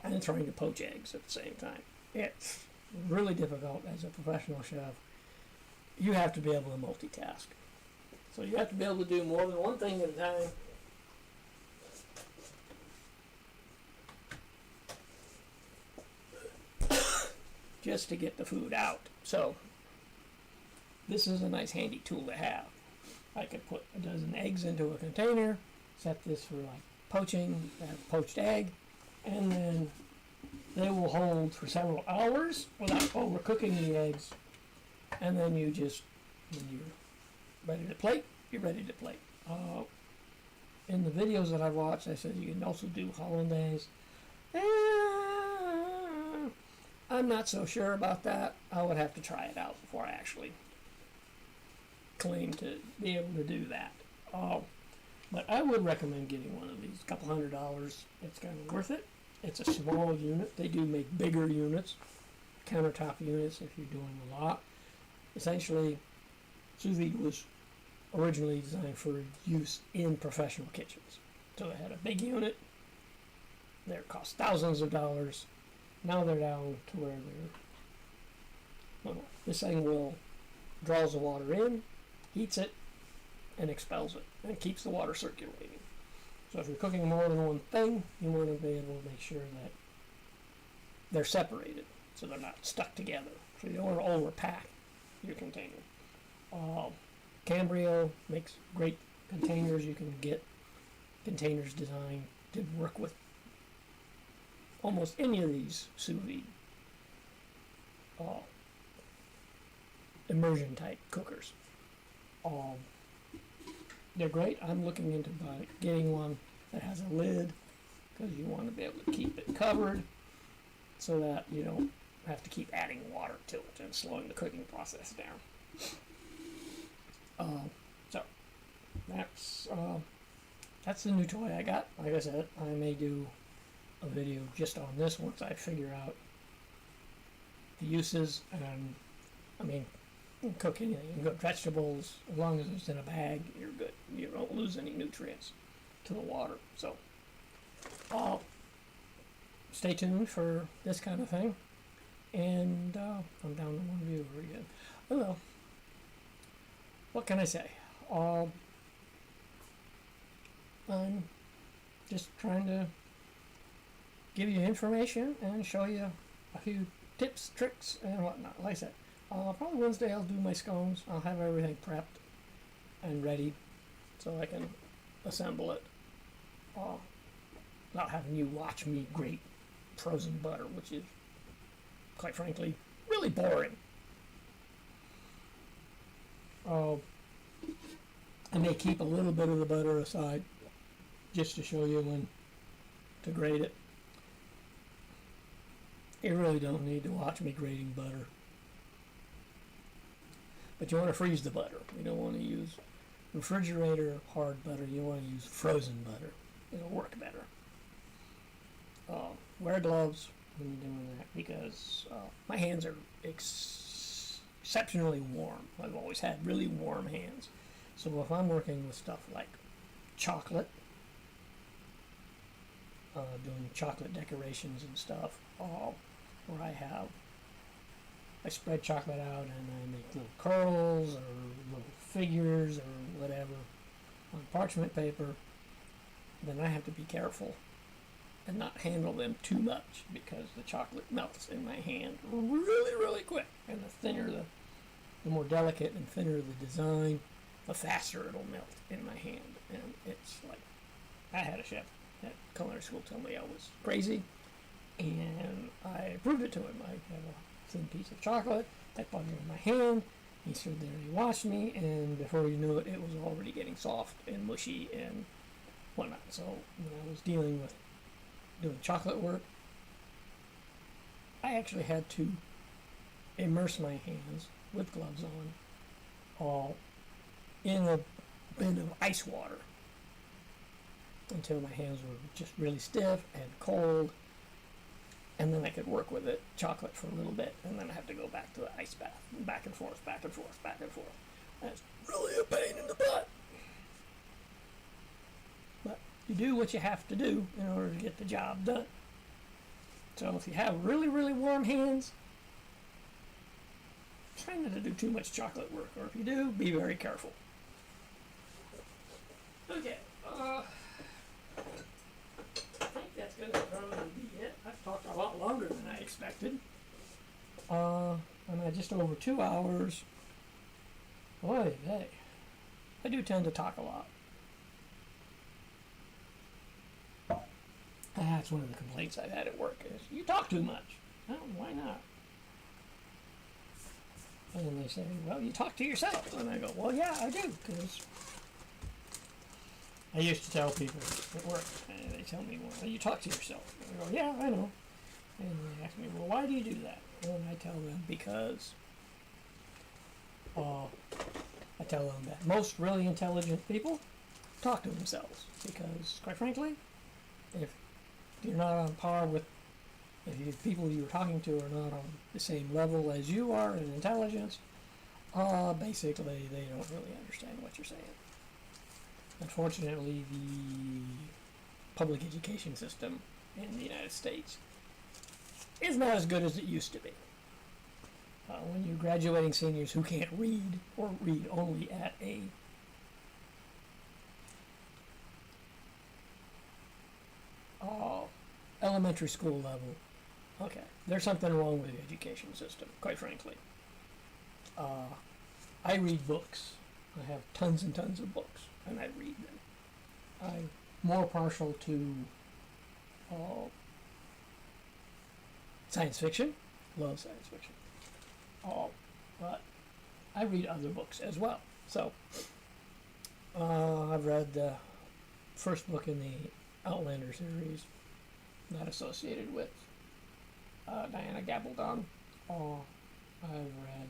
and trying to poach eggs at the same time. It's really difficult as a professional chef. You have to be able to multitask. So you have to be able to do more than one thing at a time. Just to get the food out. So this is a nice handy tool to have. I could put a dozen eggs into a container, set this for like poaching, poached egg, and then they will hold for several hours without overcooking the eggs. And then you just, when you're ready to plate, you're ready to plate. In the videos that I watched, I said you can also do hollandaise. I'm not so sure about that. I would have to try it out before I actually claim to be able to do that. But I would recommend getting one of these. $200. It's kind of worth it. It's a small unit. They do make bigger units, countertop units if you're doing a lot. Essentially, sous vide was originally designed for use in professional kitchens. So they had a big unit. They cost thousands of dollars. Now they're down to where they're, well, this thing will draws the water in, heats it, and expels it, and keeps the water circulating. So if you're cooking more than one thing, you want to be able to make sure that they're separated, so they're not stuck together. So you don't want to overpack your container. Cambrio makes great containers. You can get containers designed to work with almost any of these sous vide immersion type cookers. They're great. I'm looking into getting one that has a lid, because you want to be able to keep it covered so that you don't have to keep adding water to it and slowing the cooking process down. So that's the new toy I got. Like I said, I may do a video just on this once I figure out the uses. And I mean, you can cook anything. You can cook vegetables. As long as it's in a bag, you're good. You don't lose any nutrients to the water. So stay tuned for this kind of thing. And I'm down to one viewer again. Oh well. What can I say? I'm just trying to give you information and show you a few tips, tricks, and whatnot. Like I said, probably Wednesday I'll do my scones. I'll have everything prepped and ready so I can assemble it. Not having you watch me grate frozen butter, which is, quite frankly, really boring. I may keep a little bit of the butter aside just to show you when to grate it. You really don't need to watch me grating butter. But you want to freeze the butter. You don't want to use refrigerator hard butter. You want to use frozen butter. It'll work better. Wear gloves when you're doing that, because my hands are exceptionally warm. I've always had really warm hands. So if I'm working with stuff like chocolate, doing chocolate decorations and stuff, where I spread chocolate out and I make little curls or little figures or whatever on parchment paper, then I have to be careful and not handle them too much, because the chocolate melts in my hand really, really quick. And the thinner the more delicate and thinner the design, the faster it'll melt in my hand. And it's like, I had a chef at culinary school tell me I was crazy, and I proved it to him. I had a thin piece of chocolate, I put it in my hand, he stood there and he watched me, and before you knew it, it was already getting soft and mushy and whatnot. So when I was dealing with doing chocolate work, I actually had to immerse my hands with gloves on in a bin of ice water until my hands were just really stiff and cold, and then I could work with it, chocolate, for a little bit, and then I have to go back to the ice bath, back and forth, back and forth, back and forth. And it's really a pain in the butt. But you do what you have to do in order to get the job done. So if you have really, really warm hands, try not to do too much chocolate work, or if you do, be very careful. Okay, I think that's going to probably be it. I've talked a lot longer than I expected. I'm at just over 2 hours. Boy, hey, I do tend to talk a lot. That's one of the complaints I've had at work, is you talk too much. Well, why not? And then they say, well, you talk to yourself. And I go, well, yeah, I do, because I used to tell people at work, and they tell me, well, you talk to yourself. And I go, yeah, I know. And they ask me, well, why do you do that? And I tell them, because I tell them that most really intelligent people talk to themselves, because, quite frankly, if you're not on par with, if you, people you're talking to are not on the same level as you are in intelligence, basically they don't really understand what you're saying. Unfortunately, the public education system in the United States is not as good as it used to be. When you're graduating seniors who can't read or read only at a elementary school level, okay, there's something wrong with the education system, quite frankly. I read books. I have tons and tons of books, and I read them. I'm more partial to science fiction. Love science fiction. But I read other books as well. So I've read the first book in the Outlander series, not associated with Diana Gabaldon. I've read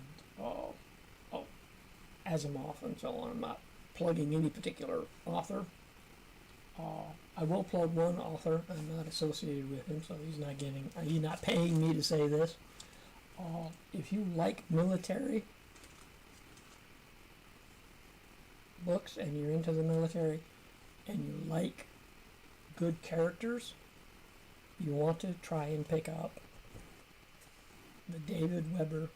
Asimov and so on. I'm not plugging any particular author. I will plug one author. I'm not associated with him, so he's not paying me to say this. If you like military books and you're into the military and you like good characters, you want to try and pick up the David Weber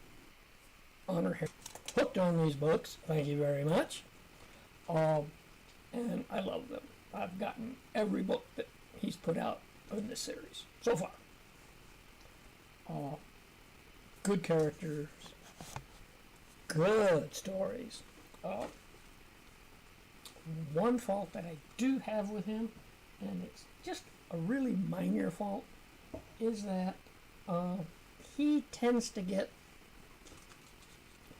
Honor Harry. Hooked on these books, thank you very much. And I love them. I've gotten every book that he's put out in this series so far. Good characters, good stories. One fault that I do have with him, and it's just a really minor fault, is that he tends to get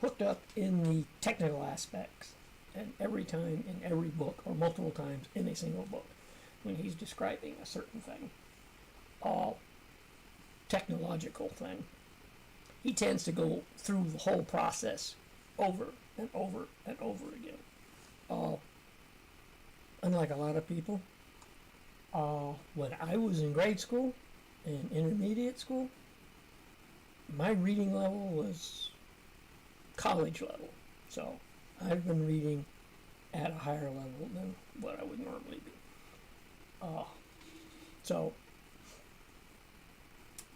hooked up in the technical aspects, and every time in every book, or multiple times in a single book, when he's describing a certain thing, technological thing, he tends to go through the whole process over and over and over again. Unlike a lot of people, when I was in grade school and intermediate school, my reading level was college level. So I've been reading at a higher level than what I would normally be. So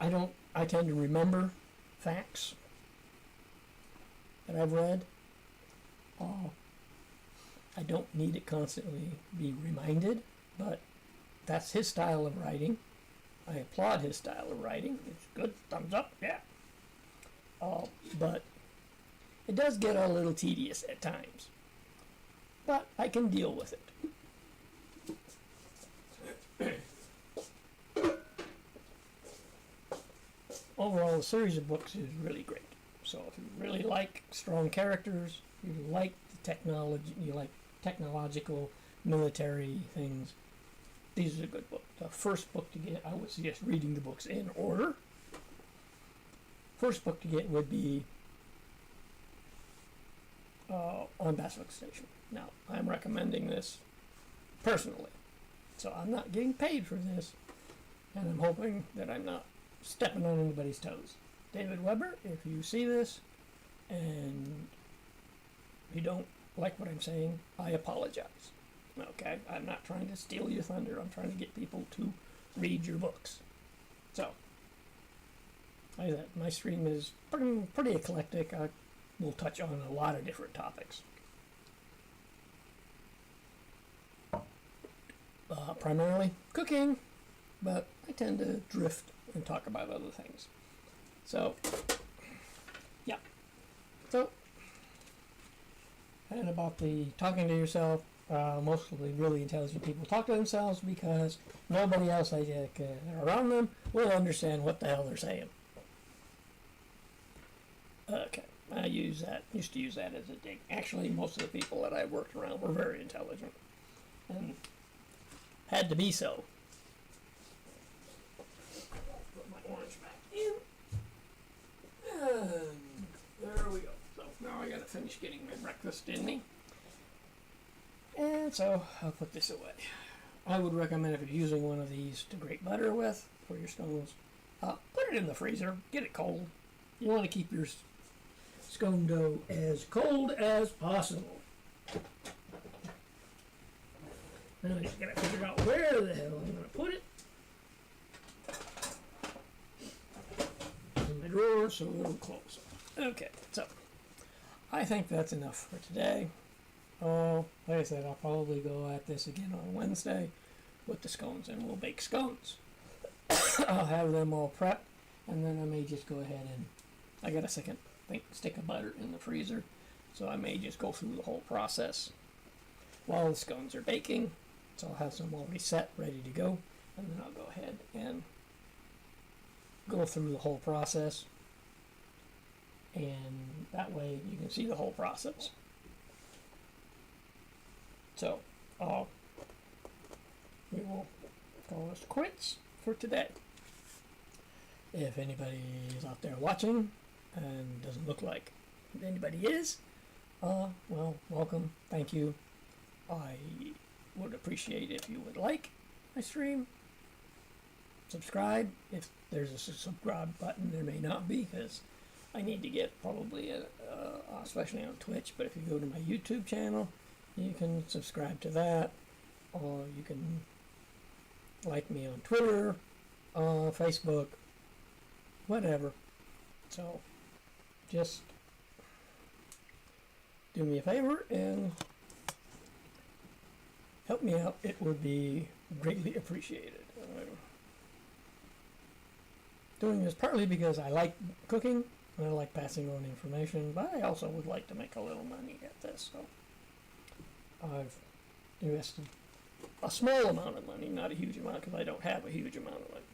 I tend to remember facts that I've read. I don't need it constantly be reminded, but that's his style of writing. I applaud his style of writing. It's good, thumbs up, yeah. But it does get a little tedious at times. But I can deal with it. Overall, the series of books is really great. So if you really like strong characters, you like the technology, you like technological military things, these are a good book. The first book to get, I would suggest reading the books in order. First book to get would be On Basilisk Station. Now, I'm recommending this personally, so I'm not getting paid for this, and I'm hoping that I'm not stepping on anybody's toes. David Weber, if you see this and you don't like what I'm saying, I apologize. Okay? I'm not trying to steal your thunder. I'm trying to get people to read your books. So, like that, my stream is pretty eclectic. I will touch on a lot of different topics. Primarily cooking, but I tend to drift and talk about other things. So, yeah. So, and about the talking to yourself, mostly really intelligent people talk to themselves because nobody else around them will understand what the hell they're saying. Okay, I used to use that as a dig. Actually, most of the people that I worked around were very intelligent, and had to be so. Put my orange back in. And there we go. So now I gotta finish getting my breakfast in me. And so I'll put this away. I would recommend, if you're using one of these to grate butter with for your scones, put it in the freezer, get it cold. You want to keep your scone dough as cold as possible. Now I just gotta figure out where the hell I'm gonna put it. In the drawer so it'll close. Okay, so I think that's enough for today. Like I said, I'll probably go at this again on Wednesday with the scones, and we'll bake scones. I'll have them all prepped, and then I may just go ahead and, I got a second stick of butter in the freezer, so I may just go through the whole process while the scones are baking. So I'll have some already set, ready to go, and then I'll go ahead and go through the whole process, and that way you can see the whole process. So, we will call us quits for today. If anybody is out there watching and doesn't look like anybody is, well, welcome, thank you. I would appreciate if you would like my stream, subscribe. If there's a subscribe button, there may not be, because I need to get probably, especially on Twitch, but if you go to my YouTube channel, you can subscribe to that, or you can like me on Twitter, Facebook, whatever. So just do me a favor and help me out. It would be greatly appreciated. Doing this partly because I like cooking and I like passing on information, but I also would like to make a little money at this. So I've invested a small amount of money, not a huge amount, because I don't have a huge amount of money.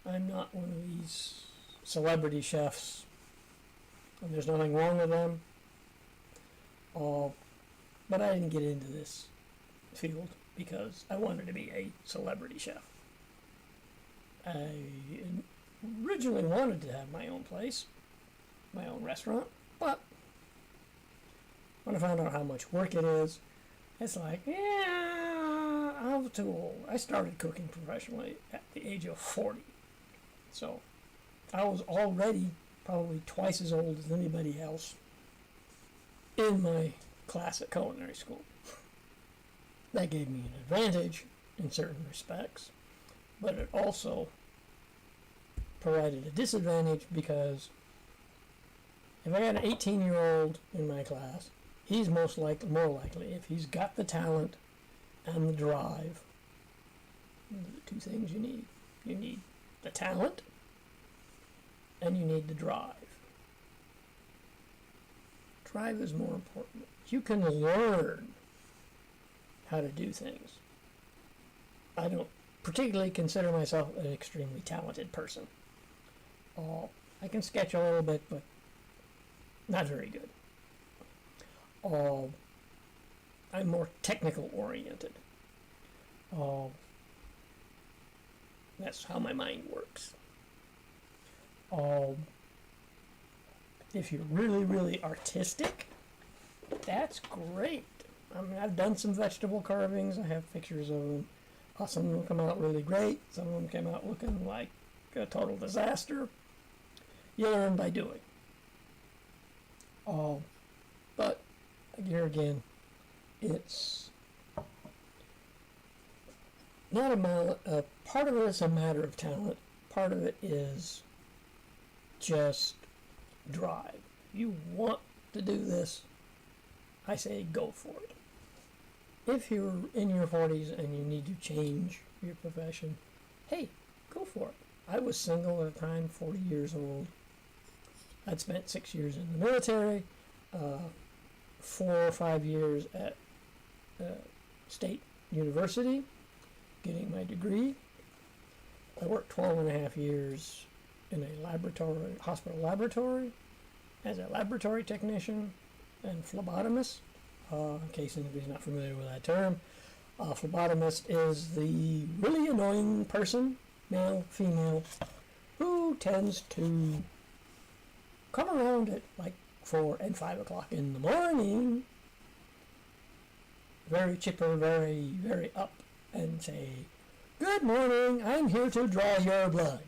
I'm not one of these celebrity chefs, and there's nothing wrong with them. But I didn't get into this field because I wanted to be a celebrity chef. I originally wanted to have my own place, my own restaurant, but when I found out how much work it is, it's like, yeah, I'm too old. I started cooking professionally at the age of 40. So I was already probably twice as old as anybody else in my class at culinary school. That gave me an advantage in certain respects, but it also provided a disadvantage, because if I got an 18-year-old in my class, he's more likely, if he's got the talent and the drive, those are the two things you need. You need the talent and you need the drive. Drive is more important. You can learn how to do things. I don't particularly consider myself an extremely talented person. I can sketch a little bit, but not very good. I'm more technical oriented. That's how my mind works. If you're really, really artistic, that's great. I mean, I've done some vegetable carvings. I have pictures of them. Some of them come out really great. Some of them came out looking like a total disaster. You learn by doing. But here again, it's not part of it is a matter of talent. Part of it is just drive. You want to do this, I say go for it. If you're in your 40s and you need to change your profession, hey, go for it. I was single at the time, 40 years old. I'd spent 6 years in the military, 4 or 5 years at State University, getting my degree. I worked 12 and a half years in a hospital laboratory, as a laboratory technician and phlebotomist. In case anybody's not familiar with that term, phlebotomist is the really annoying person, male, female, who tends to come around at like 4 and 5 o'clock in the morning, very chipper, very, very up, and say, "Good morning, I'm here to draw your blood."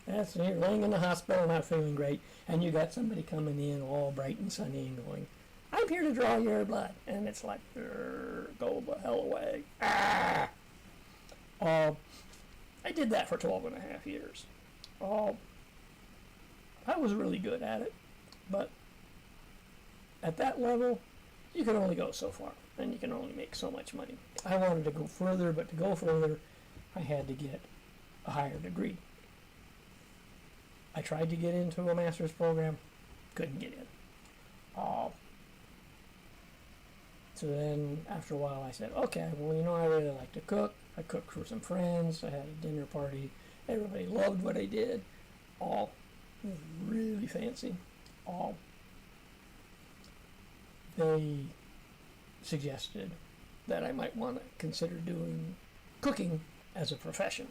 That's you're laying in the hospital, not feeling great, and you got somebody coming in all bright and sunny and going, "I'm here to draw your blood," and it's like, go the hell away. Ah! I did that for 12 and a half years. I was really good at it, but at that level, you can only go so far, and you can only make so much money. I wanted to go further, but to go further, I had to get a higher degree. I tried to get into a master's program, couldn't get in. So then, after a while, I said, okay, well, I really like to cook. I cooked for some friends. I had a dinner party. Everybody loved what I did. All really fancy. They suggested that I might want to consider doing cooking as a profession,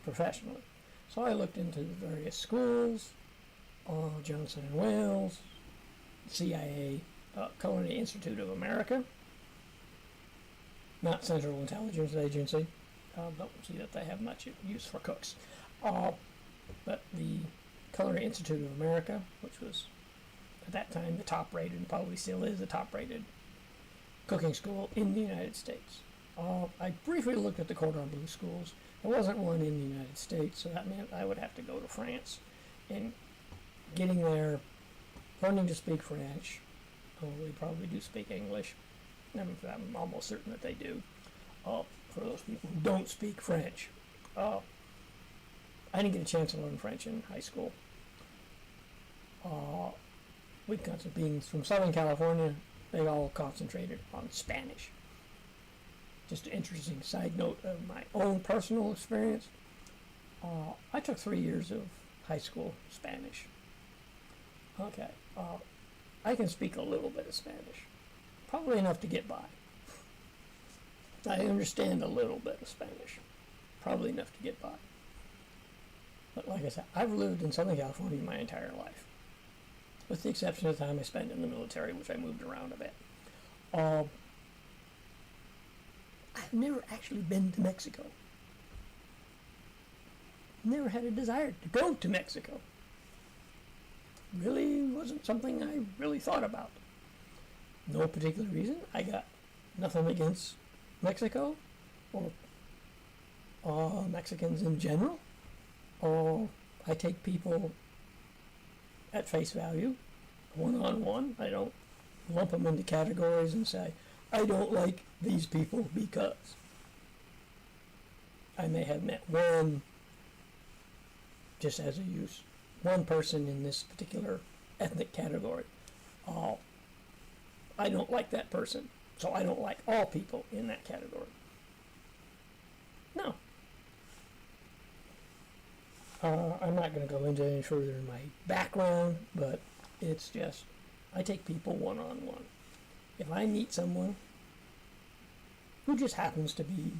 professionally. So I looked into the various schools, Johnson & Wales, CIA, Culinary Institute of America, not Central Intelligence Agency. Don't see that they have much use for cooks. But the Culinary Institute of America, which was at that time the top-rated, and probably still is the top-rated cooking school in the United States. I briefly looked at the Cordon Bleu schools. There wasn't one in the United States, so that meant I would have to go to France. And getting there, learning to speak French, they probably do speak English. I'm almost certain that they do. For those people who don't speak French, I didn't get a chance to learn French in high school. Being from Southern California, they all concentrated on Spanish. Just an interesting side note of my own personal experience. I took 3 years of high school Spanish. Okay, I can speak a little bit of Spanish, probably enough to get by. I understand a little bit of Spanish, probably enough to get by. But like I said, I've lived in Southern California my entire life, with the exception of the time I spent in the military, which I moved around a bit. I've never actually been to Mexico. Never had a desire to go to Mexico. Really wasn't something I really thought about. No particular reason. I got nothing against Mexico or Mexicans in general. I take people at face value, one-on-one. I don't lump them into categories and say, I don't like these people because. I may have met one, just as a use, one person in this particular ethnic category. I don't like that person, so I don't like all people in that category. No. I'm not going to go into any further in my background, but it's just, I take people one-on-one. If I meet someone who just happens to be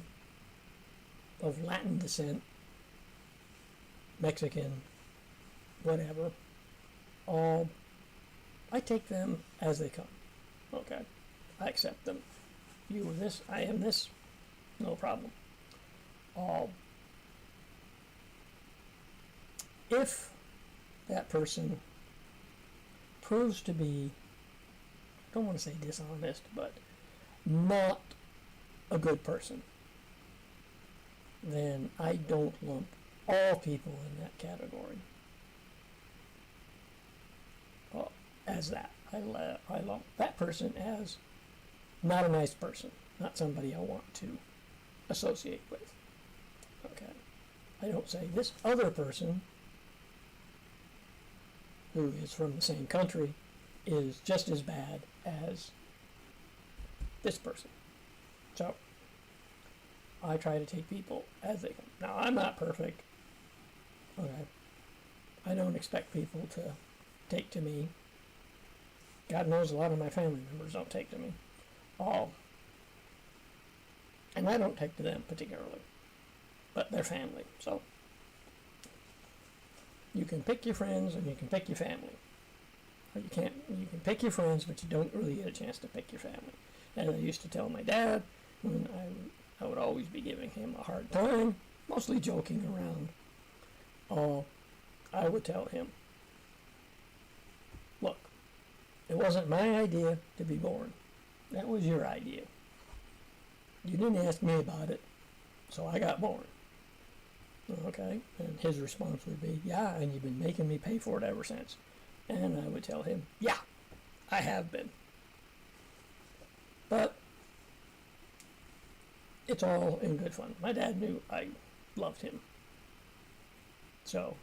of Latin descent, Mexican, whatever, I take them as they come. Okay, I accept them. You are this, I am this, no problem. If that person proves to be, I don't want to say dishonest, but not a good person, then I don't lump all people in that category as that. I lump that person as not a nice person, not somebody I want to associate with. Okay. I don't say this other person who is from the same country is just as bad as this person. So I try to take people as they come. Now, I'm not perfect. Okay. I don't expect people to take to me. God knows a lot of my family members don't take to me. And I don't take to them particularly. But they're family. So you can pick your friends and you can pick your family. Or you can pick your friends, but you don't really get a chance to pick your family. As I used to tell my dad when I I would always be giving him a hard time, mostly joking around. I would tell him, look, it wasn't my idea to be born. That was your idea. You didn't ask me about it, so I got born. Okay? And his response would be, yeah, and you've been making me pay for it ever since. And I would tell him, yeah, I have been. But it's all in good fun. My dad knew I loved him. So